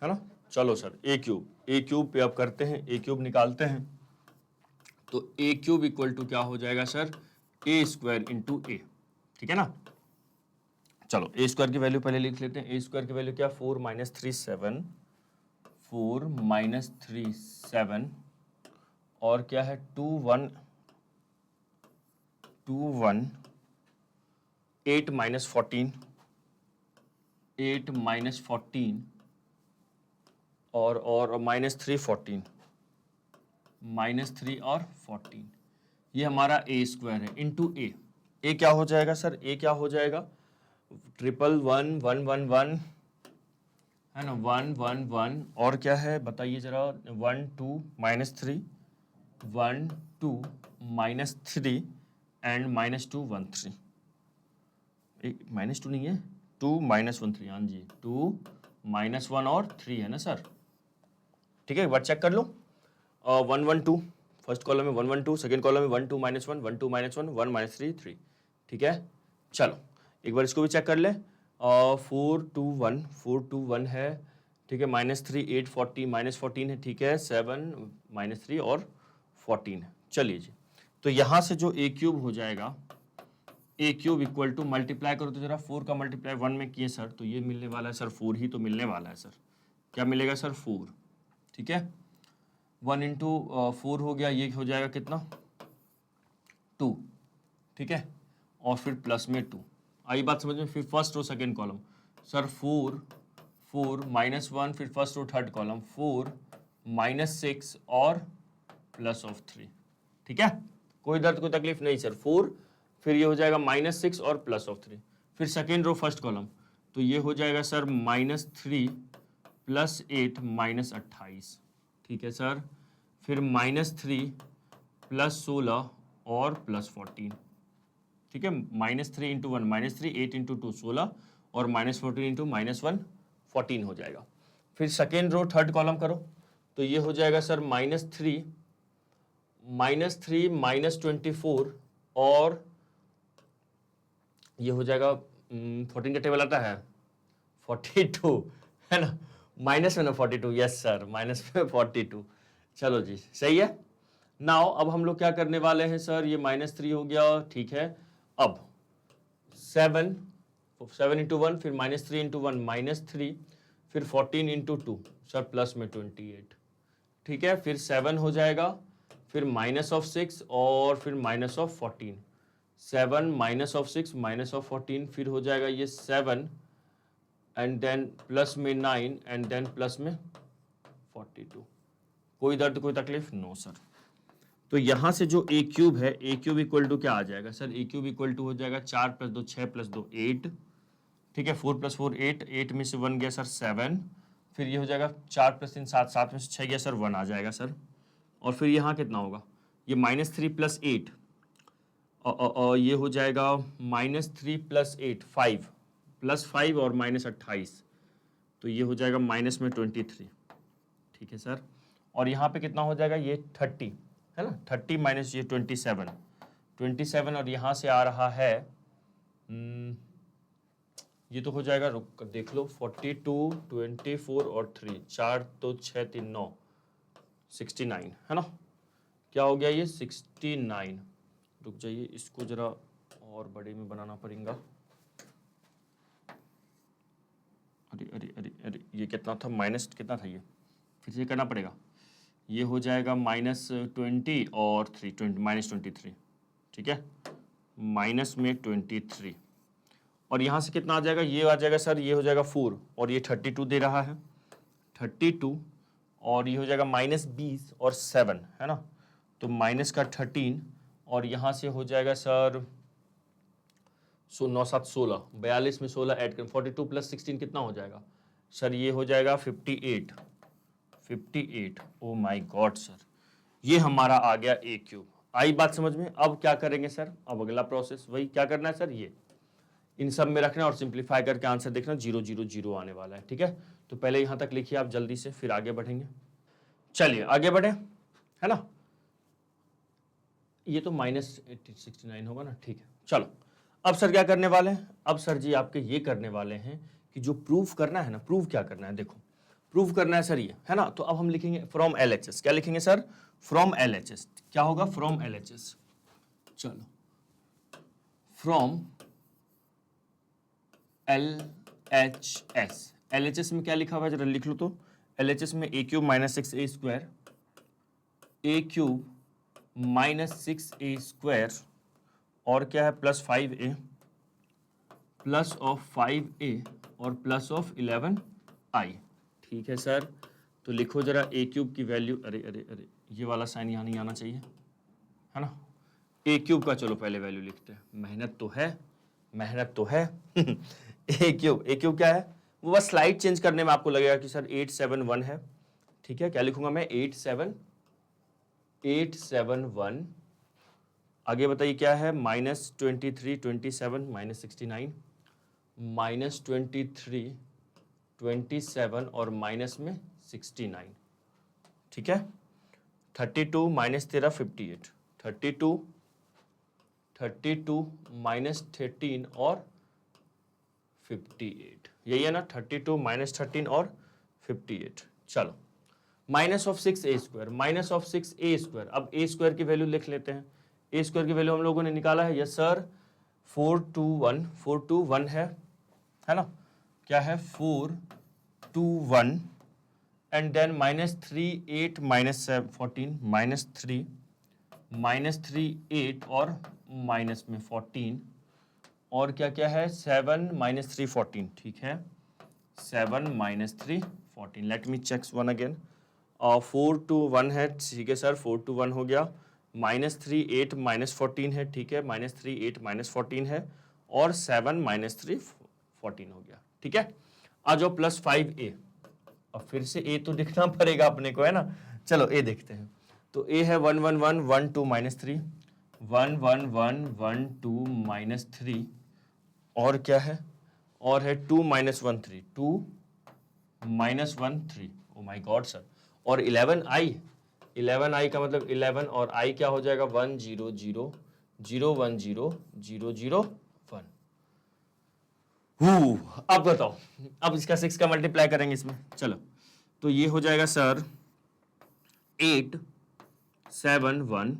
ना। चलो सर a³ पे अब करते हैं, a³ निकालते हैं। तो a³ = क्या हो जाएगा सर, a² × a, ठीक है ना। चलो a² की वैल्यू पहले लिख लेते हैं। a² की वैल्यू क्या, 4 - 3 7, 4 - 3 7, और क्या है 2 1 8 - 14, 8 - 14 और -3 14, -3 और 14, ये हमारा a² है इंटू a क्या हो जाएगा सर, a क्या हो जाएगा 1 1 1 1 है ना, 1 1 1 और क्या है बताइए जरा, 1 2 -3 1 2 -3 एंड -2 1 3, -2 नहीं है 2 -1 3, हाँ जी 2 -1 और 3 है ना सर, ठीक है। एक बार चेक कर लो, 1 1 2 फर्स्ट कॉलम में 1 1 2, सेकेंड कॉलम में 1 2 -1 1 2 -1 1 -3 3, ठीक है। चलो एक बार इसको भी चेक कर ले, 4 2 1 4 2 1 है, ठीक है, -3 8 40 -14 है, ठीक है, 7 -3 और 14 है। चलिए जी, तो यहाँ से जो a³ हो जाएगा, a³ = मल्टीप्लाई करो तो जरा 4 का मल्टीप्लाई 1 में किए सर, तो ये मिलने वाला है सर 4 ही तो मिलने वाला है सर, क्या मिलेगा सर 4, ठीक है। 1 × 4 हो गया, ये हो जाएगा कितना 2, ठीक है, और फिर प्लस में 2, आई बात समझ में। फिर first row second column sir 4 4 -1, फिर फर्स्ट रो थर्ड कॉलम 4 -6 और +3, ठीक है। कोई दर्द कोई तकलीफ नहीं सर, 4 फिर ये हो जाएगा -6 और +3, फिर सेकेंड रो फर्स्ट कॉलम तो ये हो जाएगा सर -3 + 8 -28, ठीक है सर, फिर -3 + 16 और +14, ठीक है, -3 × 1 -3 8 × 2 16 और -14 × -1 14 हो जाएगा। फिर सेकेंड रो थर्ड कॉलम करो तो ये हो जाएगा सर -3 -24 और ये हो जाएगा 14 का टेबल आता है 42 है ना, माइनस में ना 42, यस सर माइनस में 42, चलो जी सही है। नाउ अब हम लोग क्या करने वाले हैं सर, ये -3 हो गया, ठीक है। अब 7 × 1 फिर -3 × 1 -3, फिर 14 × 2 सर प्लस में 28, ठीक है, फिर 7 हो जाएगा, फिर -6 और फिर -14, 7 -6 -14, फिर हो जाएगा ये 7 एंड देन प्लस में 9 एंड देन प्लस में 42, कोई दर्द कोई तकलीफ नो सर। तो यहां से जो a³ है, a³ = क्या आ जाएगा सर, a³ हो जाएगा 4 + 2 6 + 2 8, ठीक है, 4 + 4 8, 8 में से 1 गया सर 7, फिर ये हो जाएगा 4 + 3 7, 7 में से 6 गया सर 1 आ जाएगा सर, और फिर यहाँ कितना होगा, ये -3 + 8 ये हो जाएगा -3 + 8 5 +5 और -28, तो ये हो जाएगा -23, ठीक है सर। और यहाँ पे कितना हो जाएगा, ये 30 है ना, 30 माइनस ये 27 और यहाँ से आ रहा है ये तो हो जाएगा, रुक कर देख लो, 42 24 और 3 4 तो 6 3 9 69 है ना, क्या हो गया ये 69, रुक जाइए इसको जरा और बड़े में बनाना पड़ेगा, ये कितना था, माइनस कितना था, ये फिर से करना पड़ेगा, ये हो जाएगा -20 और 3 -23, ठीक है, माइनस में 23 और यहाँ से कितना आ जाएगा, ये आ जाएगा सर, ये हो जाएगा 4 और ये 32 दे रहा है, 32 और ये हो जाएगा -20 और 7 है ना, तो माइनस का 13 और यहाँ से हो जाएगा सर 9 7 16, 42 में 16 ऐड करें, 42 + 16 कितना हो जाएगा सर, ये हो जाएगा 58। ओ माय गॉड सर, ये हमारा आ गया a क्यूब। आई बात समझ में? अब क्या करेंगे सर, अब अगला प्रोसेस वही क्या करना है सर, ये इन सब में रखना और सिंप्लीफाई करके आंसर देखना, 0 0 0 आने वाला है, ठीक है। तो पहले यहां तक लिखिए आप जल्दी से, फिर आगे बढ़ेंगे। चलिए आगे बढ़े, है ना, ये तो -69 होगा ना, ठीक है। चलो अब सर क्या करने वाले हैं, अब सर जी आपके ये करने वाले हैं कि जो प्रूफ करना है ना, प्रूफ क्या करना है, देखो प्रूफ करना है सर ये, है ना। तो अब हम लिखेंगे फ्रॉम LHS, क्या लिखेंगे सर, फ्रॉम LHS, क्या होगा, फ्रॉम LHS, चलो फ्रॉम LHS में क्या लिखा हुआ है जरा लिख लो तो, LHS में a cube -6a square, a cube -6a square और क्या है +5a, प्लस ऑफ 5a और प्लस ऑफ 11i, ठीक है सर। तो लिखो जरा a क्यूब की वैल्यू, अरे अरे अरे ये वाला साइन यहाँ नहीं आना चाहिए, है ना। a क्यूब का चलो पहले वैल्यू लिखते हैं, मेहनत तो है a क्यूब क्या है, वो बस स्लाइड चेंज करने में आपको लगेगा कि सर 871 है, ठीक है। क्या लिखूंगा मैं, 871, आगे बताइए क्या है, -23 27 -69, -23 27 और माइनस में 69, ठीक है। 32 -13 58, 32 -13 और 58, यही है ना, 32 -13 और 58। चलो -6a स्क्वायर, -6a स्क्वायर, अब a स्क्वायर की वैल्यू लिख लेते हैं। a स्क्वायर की वैल्यू हम लोगों ने निकाला है, यस सर, 421 है ना, क्या है 421 एंड देन -3 8 -14 -3 -3 8 और माइनस में 14 और क्या क्या है 7 -3 14, ठीक है, 7 -3 14। Let me check one again, 4 to 1 है, ठीक है सर, 4 to 1 हो गया, -3 8 -14 है, ठीक है, -3 8 -14 है और 7 -3 14 हो गया, ठीक है। आ जाओ +5a, अब फिर से a तो दिखना पड़ेगा अपने को, है ना। चलो a देखते हैं, तो a है 1 1 1 1 2 -3, 1 1 1 1 2 -3 और क्या है, और है 2 -1 3 2 -1 3, ओ माय गॉड सर, और 11i का मतलब 11 और i क्या हो जाएगा 1 0 0 0 1 0 0 0 1। अब बताओ, अब इसका 6 का मल्टीप्लाई करेंगे इसमें, चलो तो ये हो जाएगा सर 8 7 1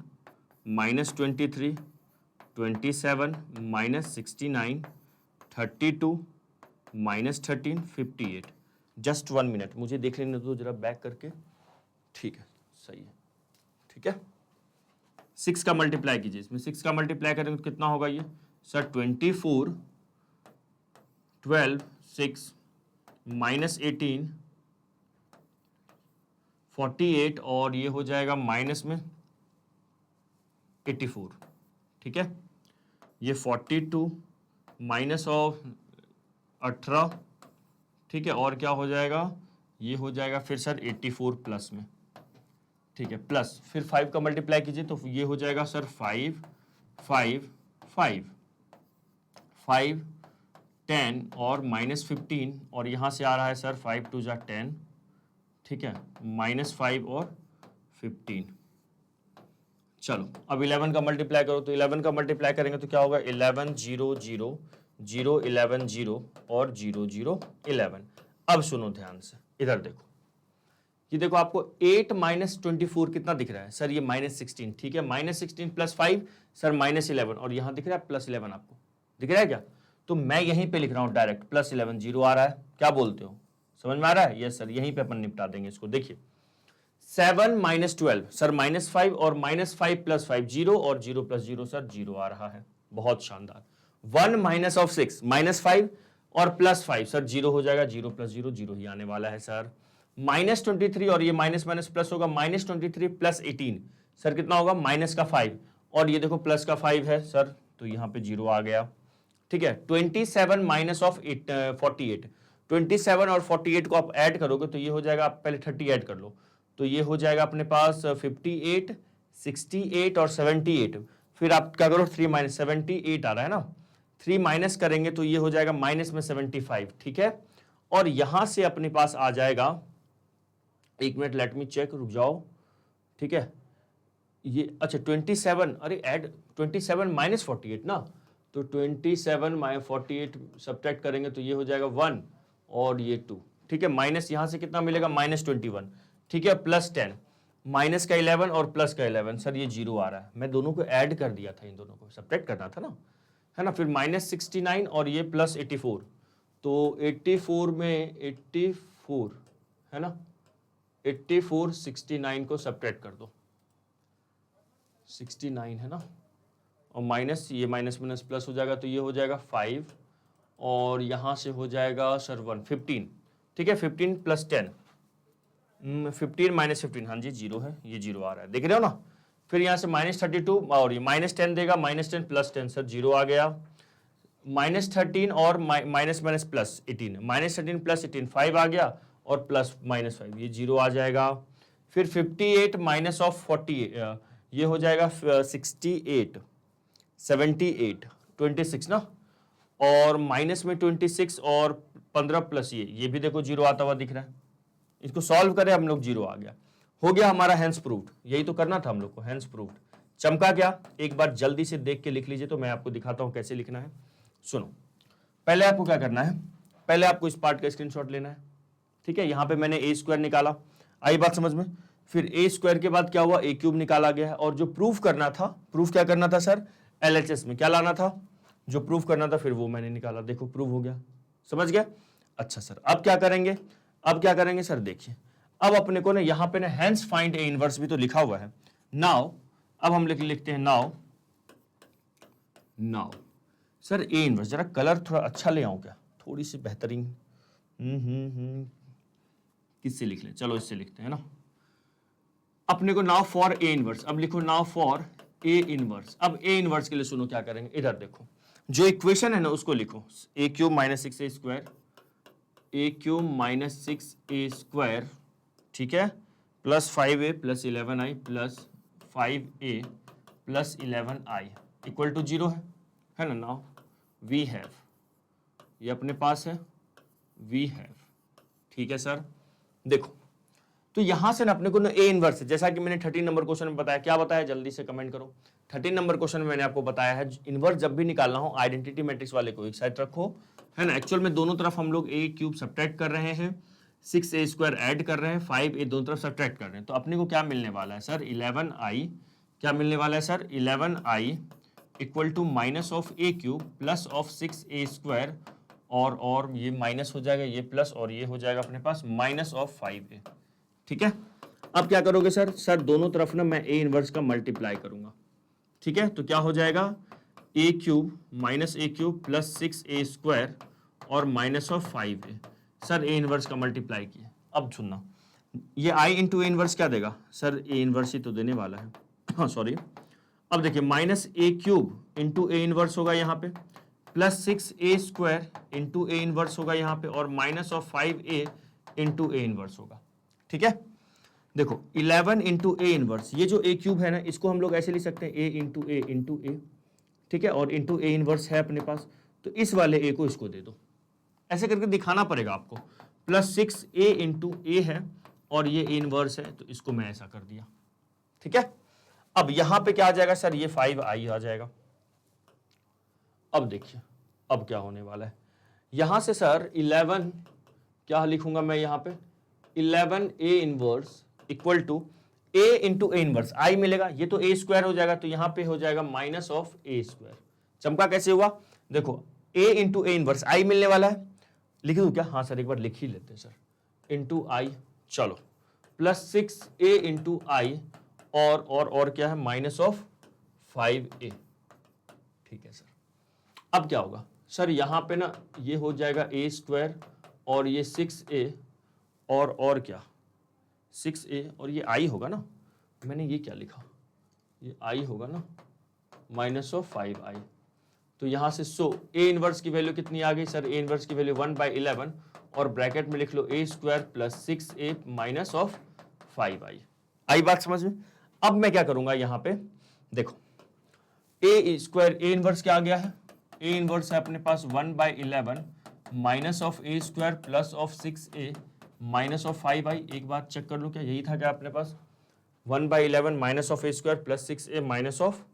-23 27 -69 32 -13 58। जस्ट 1 मिनट मुझे देख लेने दो जरा बैक करके, ठीक है, सही है, ठीक है। 6 का मल्टीप्लाई कीजिए, इसमें 6 का मल्टीप्लाई करेंगे तो कितना होगा ये सर, 24 12 6 -18 48 और ये हो जाएगा माइनस में 84, ठीक है। ये 42 माइनस ऑफ 18, ठीक है, और क्या हो जाएगा, ये हो जाएगा फिर सर 84 प्लस में, ठीक है, प्लस फिर 5 का मल्टीप्लाई कीजिए तो ये हो जाएगा सर 5 5 5 5 10 और -15 और यहाँ से आ रहा है सर 5 2 जा 10, ठीक है, -5 और 15। चलो अब 11 का मल्टीप्लाई करो, तो 11 का मल्टीप्लाई करेंगे तो क्या होगा 11 0 0 0 11 0 और 0 0 11। अब सुनो ध्यान से, इधर देखो, ये देखो आपको 8 -24 कितना दिख रहा है सर, ये -16, ठीक है, -16 + 5 सर -11 और यहाँ दिख रहा है +11, आपको दिख रहा है क्या, तो मैं यहीं पे लिख रहा हूँ डायरेक्ट +11, 0 आ रहा है, क्या बोलते हो समझ में आ रहा है? यस सर, यहीं पे अपन निपटा देंगे इसको। देखिए 7 माइनस 12 सर -5 और -5 + 5 0 और 0 + 0 सर 0 आ रहा है। बहुत शानदार। 1 माइनस ऑफ 6 -5 और +5 सर 0 हो जाएगा, 0 + 0 0 ही आने वाला है सर। -23 और ये माइनस माइनस प्लस होगा, -23 + 18 सर कितना होगा, -5 और ये देखो प्लस का 5 है सर, तो यहाँ पे 0 आ गया। ठीक है, 27 माइनस ऑफ 48 27 और 48 को आप ऐड करोगे तो ये हो जाएगा, आप पहले 30 ऐड कर लो, तो ये हो जाएगा अपने पास 58 68 और 78। फिर आप क्या करो, 3 - 78 आ रहा है ना, 3 माइनस करेंगे तो ये हो जाएगा माइनस में 75। ठीक है, और यहां से अपने पास आ जाएगा, एक मिनट लेट मी चेक, रुक जाओ। ठीक है, ये अच्छा 27, अरे ऐड 27 - 48 ना, तो 27 - 48 सब्ट्रैक्ट करेंगे तो ये हो जाएगा 1 और ये 2। ठीक है, माइनस यहां से कितना मिलेगा, -21। ठीक है, +10 माइनस का 11 और प्लस का 11 सर ये 0 आ रहा है। मैं दोनों को ऐड कर दिया था, इन दोनों को सब्ट्रैक्ट करना था ना, है ना। फिर -69 और ये +84, तो 84 में 84 है ना, 84 69 को सब्ट्रैक्ट कर दो, 69 है ना, और माइनस ये माइनस माइनस प्लस हो जाएगा तो ये हो जाएगा 5 और यहाँ से हो जाएगा सर 1 15। ठीक है, 15 + 10 15 - 15 हाँ जी 0 है, ये 0 आ रहा है, देख रहे हो ना। फिर यहाँ से -32 और ये -10 देगा, -10 + 10 सर 0 आ गया। -13 और माइनस माइनस प्लस 18, -13 + 18 5 आ गया और प्लस -5 ये 0 आ जाएगा। फिर 58 माइनस ऑफ 48 ये हो जाएगा 68 78 26 ना, और माइनस में 26 और 15 प्लस ये भी देखो 0 आता हुआ दिख रहा है। इसको सॉल्व करें हम लोग, 0 आ गया, हो गया हमारा हैंस प्रूव्ड। यही तो करना था हम लोग को, हैंस प्रूव्ड। चमका क्या, एक बार जल्दी से देख के लिख लीजिए, तो मैं आपको दिखाता हूं कैसे लिखना है। सुनो, पहले आपको क्या करना है, पहले आपको इस पार्ट का स्क्रीनशॉट लेना है। ठीक है, यहां पे मैंने a² निकाला, आई बात समझ में। फिर a² के बाद क्या हुआ, a³ निकाला गया है, और जो प्रूफ करना था, प्रूफ क्या करना था सर, LHS में क्या लाना था, जो प्रूफ करना था, फिर वो मैंने निकाला, देखो प्रूफ हो गया, समझ गया। अच्छा सर, अब क्या करेंगे, अब क्या करेंगे सर, देखिए अब अपने को ना यहाँ पे ना हैंस फाइंड ए इनवर्स भी तो लिखा हुआ है। नाउ अब हम लिखते हैं नाउ सर ए इनवर्स, जरा कलर थोड़ा अच्छा ले आऊं क्या, थोड़ी सी बेहतरीन। किससे लिख लें, चलो इससे लिखते हैं ना। अपने को नाउ फॉर ए इनवर्स, अब लिखो नाउ फॉर ए इनवर्स। अब ए इनवर्स के लिए सुनो क्या करेंगे, इधर देखो जो इक्वेशन है ना उसको लिखो, a³ - 6a², a³ - 6a², ठीक है, +5a + 11i + 5a + 11i equal to 0 है ना। नाउ वी हैव, ये अपने पास है, वी हैव, ठीक है सर। देखो तो यहां से ना अपने को ना ए इनवर्स, जैसा कि मैंने 13 नंबर क्वेश्चन में बताया, क्या बताया जल्दी से कमेंट करो। 13 नंबर क्वेश्चन में मैंने आपको बताया है, इनवर्स जब भी निकालना हो आइडेंटिटी मैट्रिक्स वाले को एक साइड रखो, है ना। एक्चुअल में दोनों तरफ हम लोग a³ सब्ट्रैक्ट कर रहे हैं, 6a² ऐड कर रहे हैं, 5a दोनों तरफ सब्ट्रैक्ट कर रहे हैं, तो अपने को क्या मिलने वाला है सर, 11i, क्या मिलने वाला है sir, 11i equal to minus of a³ plus of 6a², और ये माइनस हो जाएगा, ये प्लस, और ये हो जाएगा अपने पास माइनस ऑफ 5a। ठीक है, अब क्या करोगे सर दोनों तरफ ना मैं ए इनवर्स का मल्टीप्लाई करूंगा। ठीक है, तो क्या हो जाएगा, a³ - a³ प्लस 6a² और minus of 5a। Sir a inverse का मल्टीप्लाई किया, अब सुनना, ये i इंटू ए इनवर्स क्या देगा सर, ए इनवर्स ही तो देने वाला है, हाँ सॉरी। अब देखिए -a³ इंटू ए इनवर्स होगा यहाँ पे, plus 6a² into A inverse होगा यहाँ पे, और minus of 5a into A inverse होगा। ठीक है, देखो 11 इंटू ए इनवर्स, ये जो a³ है ना, इसको हम लोग ऐसे लिख सकते हैं a इंटू ए इंटू ए, ठीक है, और इंटू ए इनवर्स है अपने पास, तो इस वाले a को इसको दे दो, ऐसे करके दिखाना पड़ेगा आपको। प्लस 6a इंटू ए है और ये ए इनवर्स है, तो इसको मैं ऐसा कर दिया। ठीक है, अब यहां पे क्या आ जाएगा सर, ये 5i आ जाएगा। अब देखिए अब क्या होने वाला है, यहां से सर 11 क्या लिखूंगा मैं यहाँ पे, 11a inverse equal to a into A inverse, i मिलेगा, ये तो a² हो जाएगा, तो यहाँ पे हो जाएगा माइनस ऑफ a²। चमका कैसे हुआ, देखो a into A inverse i मिलने वाला है, लिख दूं क्या? हाँ सर एक बार लिख ही लेते हैं सर, इंटू आई, चलो प्लस 6a इंटू आई और क्या है माइनस ऑफ 5a। ठीक है सर, अब क्या होगा सर, यहां पे ना ये हो जाएगा a स्क्वायर और ये 6a और क्या 6a और ये i होगा ना, मैंने ये क्या लिखा, ये i होगा ना माइनस ऑफ 5i। तो यहां से सो a इनवर्स की वैल्यू कितनी आ गई सर, a इनवर्स की वैल्यू 1/11 और ब्रैकेट में लिख लो a square plus 6a minus of 5i। आई बात समझ में? अब मैं क्या करूंगा यहां पे, देखो a स्क्वायर, a इनवर्स क्या आ गया है, a इनवर्स है अपने पास 1/11 minus of a square plus of 6a minus of 5i। एक बात चेक कर लो, क्या यही था क्या अपने पास, 1/11 minus of a square plus 6a minus of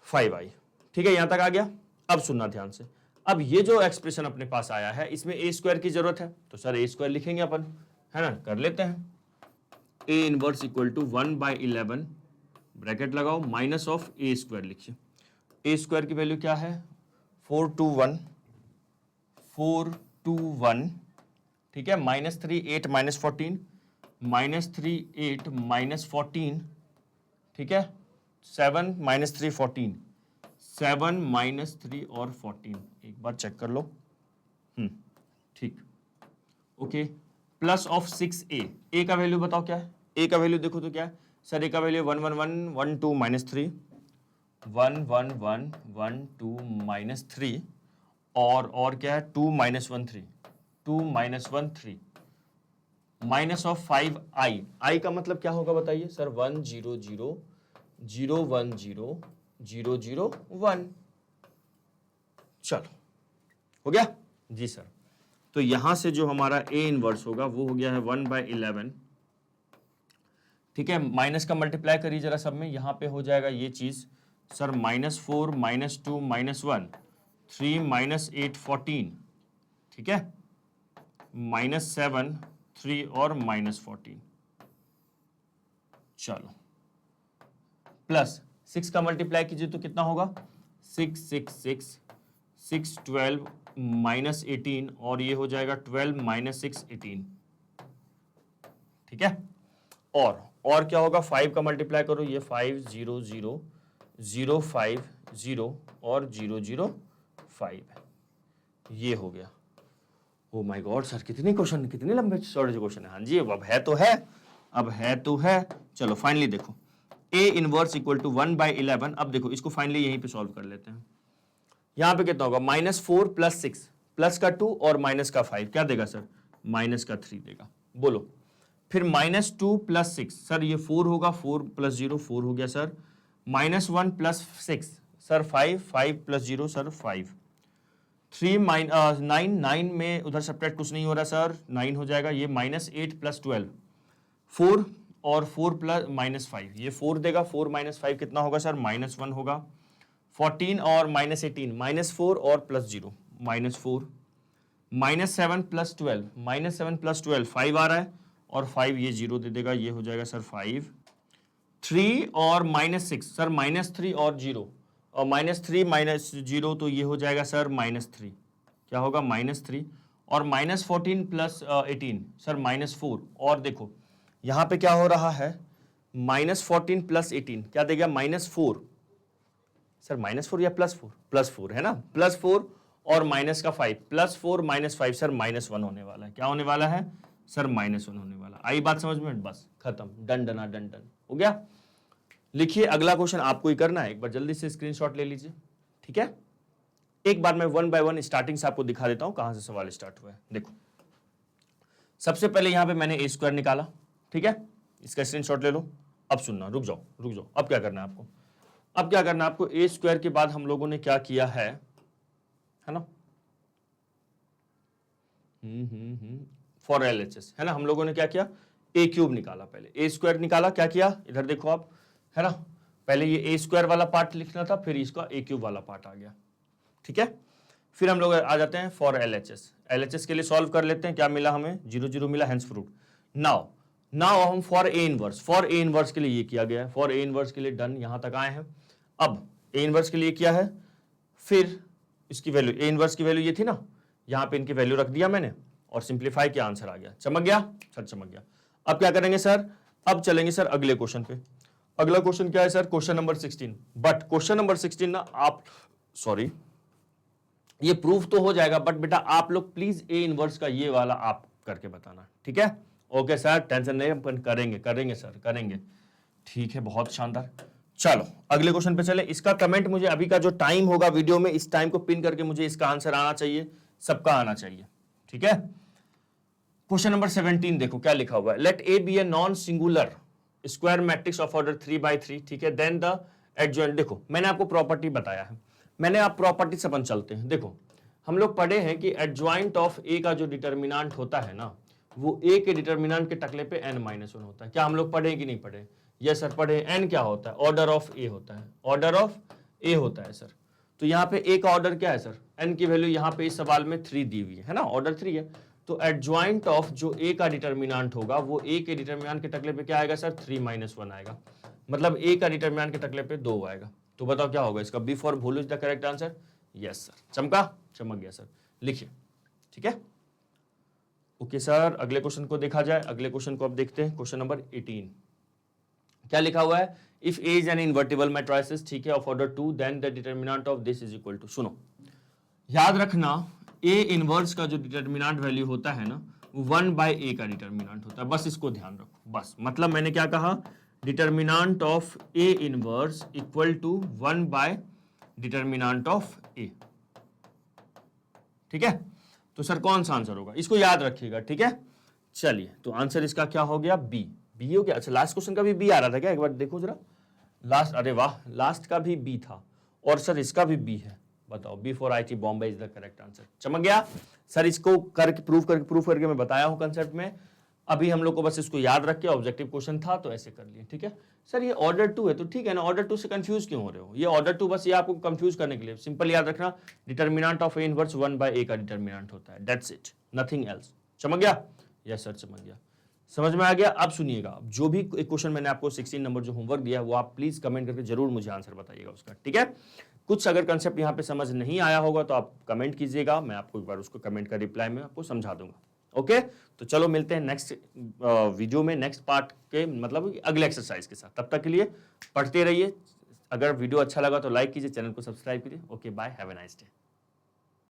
5i। ठीक है, यहां तक आ गया। अब सुनना ध्यान से, अब ये जो एक्सप्रेशन अपने पास आया है इसमें a स्क्वायर की जरूरत है, तो सर a स्क्वायर लिखेंगे अपन, है ना, कर लेते हैं। a inverse equal to 1/11 bracket लगाओ माइनस ऑफ a स्क्वायर लिखिए। a स्क्वायर की वैल्यू क्या है 421, ठीक है, -3 8 -14 -3 8 -14, ठीक है, 7 -3 14, 7 -3 और 14, एक बार चेक कर लो। ठीक, okay, plus of 6a, a का वैल्यू बताओ क्या है, a का वैल्यू देखो तो क्या है सर, a का वैल्यू 1 1 1 1 2 -3 1 1 1 1 2 -3 और क्या है 2 -1 3 2 -1 3 माइनस ऑफ 5i। i का मतलब क्या होगा बताइए सर, 1 0 0 0 1 0 0 0 1। चलो हो गया जी सर। तो यहां से जो हमारा a इनवर्स होगा वो हो गया है 1/11, ठीक है, माइनस का मल्टीप्लाई करिए जरा सब में, यहां पे हो जाएगा ये चीज सर -4 -2 -1 3 -8 14, ठीक है, -7 3 और -14। चलो प्लस 6 का मल्टीप्लाई कीजिए तो कितना होगा 6 6 6 6 12 -18 और ये हो जाएगा 12 -6 18, ठीक है। और क्या होगा 5 का मल्टीप्लाई करो, ये 5 0 0 0 5 0 और 0 0 5, ये हो गया। ओ माय गॉड सर, कितने क्वेश्चन, कितने लंबे शॉर्ट क्वेश्चन है। हाँ जी, अब है तो है, अब है तो है। चलो फाइनली देखो a इनवर्स इक्वल टू 1/11। अब देखो इसको फाइनली यहीं पे सॉल्व कर लेते हैं। यहां पे कितना होगा -4 + 6 प्लस का 2 और माइनस का 5 क्या देगा सर, माइनस का 3 देगा। बोलो फिर -2 + 6 सर ये 4 होगा, 4 + 0 4 हो गया सर, -1 + 6 सर 5 5 + 0 सर 5, 3 9 9 में उधर सब्ट्रैक्ट कुछ नहीं हो रहा सर, 9 हो जाएगा, ये -8 + 12 4 और 4 + -5 ये 4 देगा, 4 - 5 कितना होगा सर, -1 होगा, 14 और -18 -4 और +0 -4, -7 + 12 -7 + 12 5 आ रहा है और 5 ये 0 दे देगा, ये हो जाएगा सर 5, 3 और -6 सर -3 और 0 और -3 -0 तो ये हो जाएगा सर -3, क्या होगा -3 और -14 + 18 सर -4 और देखो यहाँ पे क्या हो रहा है -14 + 18 क्या देगा -4 सर -4 या +4 +4 है ना, +4 और माइनस का 5 +4 -5 सर -1 होने वाला है, क्या होने वाला है सर -1 होने वाला। आई बात समझ में, बस खत्म, डन डना डन डन हो गया। लिखिए अगला क्वेश्चन आपको ही करना है, एक बार जल्दी से स्क्रीनशॉट ले लीजिए, ठीक है। एक बार मैं 1 बाय 1 स्टार्टिंग से आपको दिखा देता हूं कहां से सवाल स्टार्ट हुआ है। देखो सबसे पहले यहां पे मैंने a² निकाला, ठीक है, इसका स्क्रीनशॉट ले लो। अब सुनना, रुक जाओ, अब क्या करना है आपको, अब क्या करना है आपको, a² के बाद हम लोगों ने क्या किया है ना, फॉर LHS है ना, हम लोगों ने क्या किया a³ निकाला, पहले a² निकाला, क्या किया इधर देखो आप, है ना, पहले ये a² वाला पार्ट लिखना था, फिर इसका a³ वाला पार्ट आ गया, ठीक है। फिर हम लोग आ जाते हैं फॉर LHS के लिए सॉल्व कर लेते हैं, क्या मिला हमें 0 0 मिला, हेंस फ्रूट। नाउ हम फॉर a इनवर्स के लिए ये किया गया है, फॉर a इनवर्स के लिए डन, यहां तक आए हैं। अब a इनवर्स के लिए किया है, फिर इसकी वैल्यू a इनवर्स की वैल्यू ये थी ना, यहाँ पे इनकी वैल्यू रख दिया मैंने और सिंप्लीफाई किया, आंसर आ गया। चमक गया सर, चमक गया। अब क्या करेंगे सर, अब चलेंगे सर अगले क्वेश्चन पे। अगला क्वेश्चन क्या है sir, question number 16। But question number 16 ना आप सॉरी ये प्रूफ तो हो जाएगा, बट बेटा आप लोग प्लीज ए इनवर्स का ये वाला आप करके बताना, ठीक है? ओके सर, टेंशन नहीं, अपन करेंगे करेंगे सर करेंगे। ठीक है, बहुत शानदार। चलो अगले क्वेश्चन पे चले। इसका कमेंट मुझे अभी का जो टाइम होगा वीडियो में, इस टाइम को पिन करके मुझे इसका आंसर आना चाहिए, सबका आना चाहिए, ठीक है? क्वेश्चन नंबर 17 देखो क्या लिखा हुआ है। Let A be a non singular square matrix of order 3/3, ठीक है? देन द एडजॉइंट, देखो मैंने आपको प्रॉपर्टी बताया है, मैंने आप प्रॉपर्टी से अपन चलते हैं। देखो हम लोग पढ़े हैं कि एडजॉइंट ऑफ ए का जो डिटर्मिनेंट होता है ना, वो ए के डिटर्मिनेंट के टकले पे n-1 होता है। क्या हम लोग पढ़े कि नहीं पढ़े? यस सर पढ़े। n क्या होता है? ऑर्डर ऑफ ए होता है, ऑर्डर ऑफ ए होता है सर। तो यहाँ पे ए का ऑर्डर क्या है सर? n की वैल्यू यहाँ पे इस सवाल में 3 दी हुई है ना, ऑर्डर 3 है। तो एडजॉइंट ऑफ जो ए का डिटर्मिनेंट होगा वो ए के डिटर्मिनेंट के टकले पे क्या आएगा सर? 3-1 आएगा, मतलब ए का डिटर्मिनेंट के टकले पे 2 आएगा। तो बताओ क्या होगा इसका? बी फॉर भूलू is the correct answer. Yes sir, चमका, चमक गया सर, लिखिए, ठीक है? ओके सर, अगले क्वेश्चन को देखा जाए। अगले क्वेश्चन को अब देखते हैं, क्वेश्चन नंबर 18। क्या लिखा हुआ है? If A is an invertible matrices, ठीक है, of order 2, then the determinant of this is equal to, सुनो याद रखना, ए इनवर्स का जो डिटर्मिनेंट वैल्यू होता है ना, 1/a का डिटर्मिनेंट होता है, बस इसको ध्यान रखो। बस मतलब मैंने क्या कहा, determinant of a inverse equal to 1 determinant of a, ठीक है? तो सर कौन सा आंसर होगा, इसको याद रखिएगा, ठीक है? चलिए, तो आंसर इसका क्या हो गया? बी। बी हो गया। अच्छा, लास्ट क्वेश्चन का भी बी आ रहा था क्या? एक बार देखो जरा लास्ट, अरे वाह, लास्ट का भी बी था और सर इसका भी बी है। बताओ, B for IIT Bombay is the correct answer. चमक गया सर, इसको करके प्रूफ करके मैं बताया हूं कंसेप्ट में। अभी हम लोग को बस इसको याद रख के, ऑब्जेक्टिव क्वेश्चन था तो ऐसे कर लिए, ठीक है? सर ये ऑर्डर 2 है तो ठीक है ना, ऑर्डर 2 से कंफ्यूज क्यों हो रहे हो? ये ऑर्डर 2 बस ये आपको कंफ्यूज करने के लिए, सिंपल याद रखना, determinant of a inverse 1/a का डिटर्मिनेंट होता है, दैट्स इट, नथिंग एल्स। चमक गया? यस सर, चमक गया, समझ में आ गया? अब सुनिएगा, जो भी एक क्वेश्चन मैंने आपको 16 नंबर जो होमवर्क दिया है वो आप प्लीज कमेंट करके जरूर मुझे आंसर बताइएगा उसका, ठीक है? कुछ अगर कंसेप्ट यहाँ पे समझ नहीं आया होगा तो आप कमेंट कीजिएगा, मैं आपको एक बार उसको कमेंट का रिप्लाई में आपको समझा दूंगा। ओके, तो चलो मिलते हैं नेक्स्ट वीडियो में, नेक्स्ट पार्ट के मतलब अगले एक्सरसाइज के साथ। तब तक के लिए पढ़ते रहिए। अगर वीडियो अच्छा लगा तो लाइक कीजिए, चैनल को सब्सक्राइब कीजिए। Okay bye, have a nice day.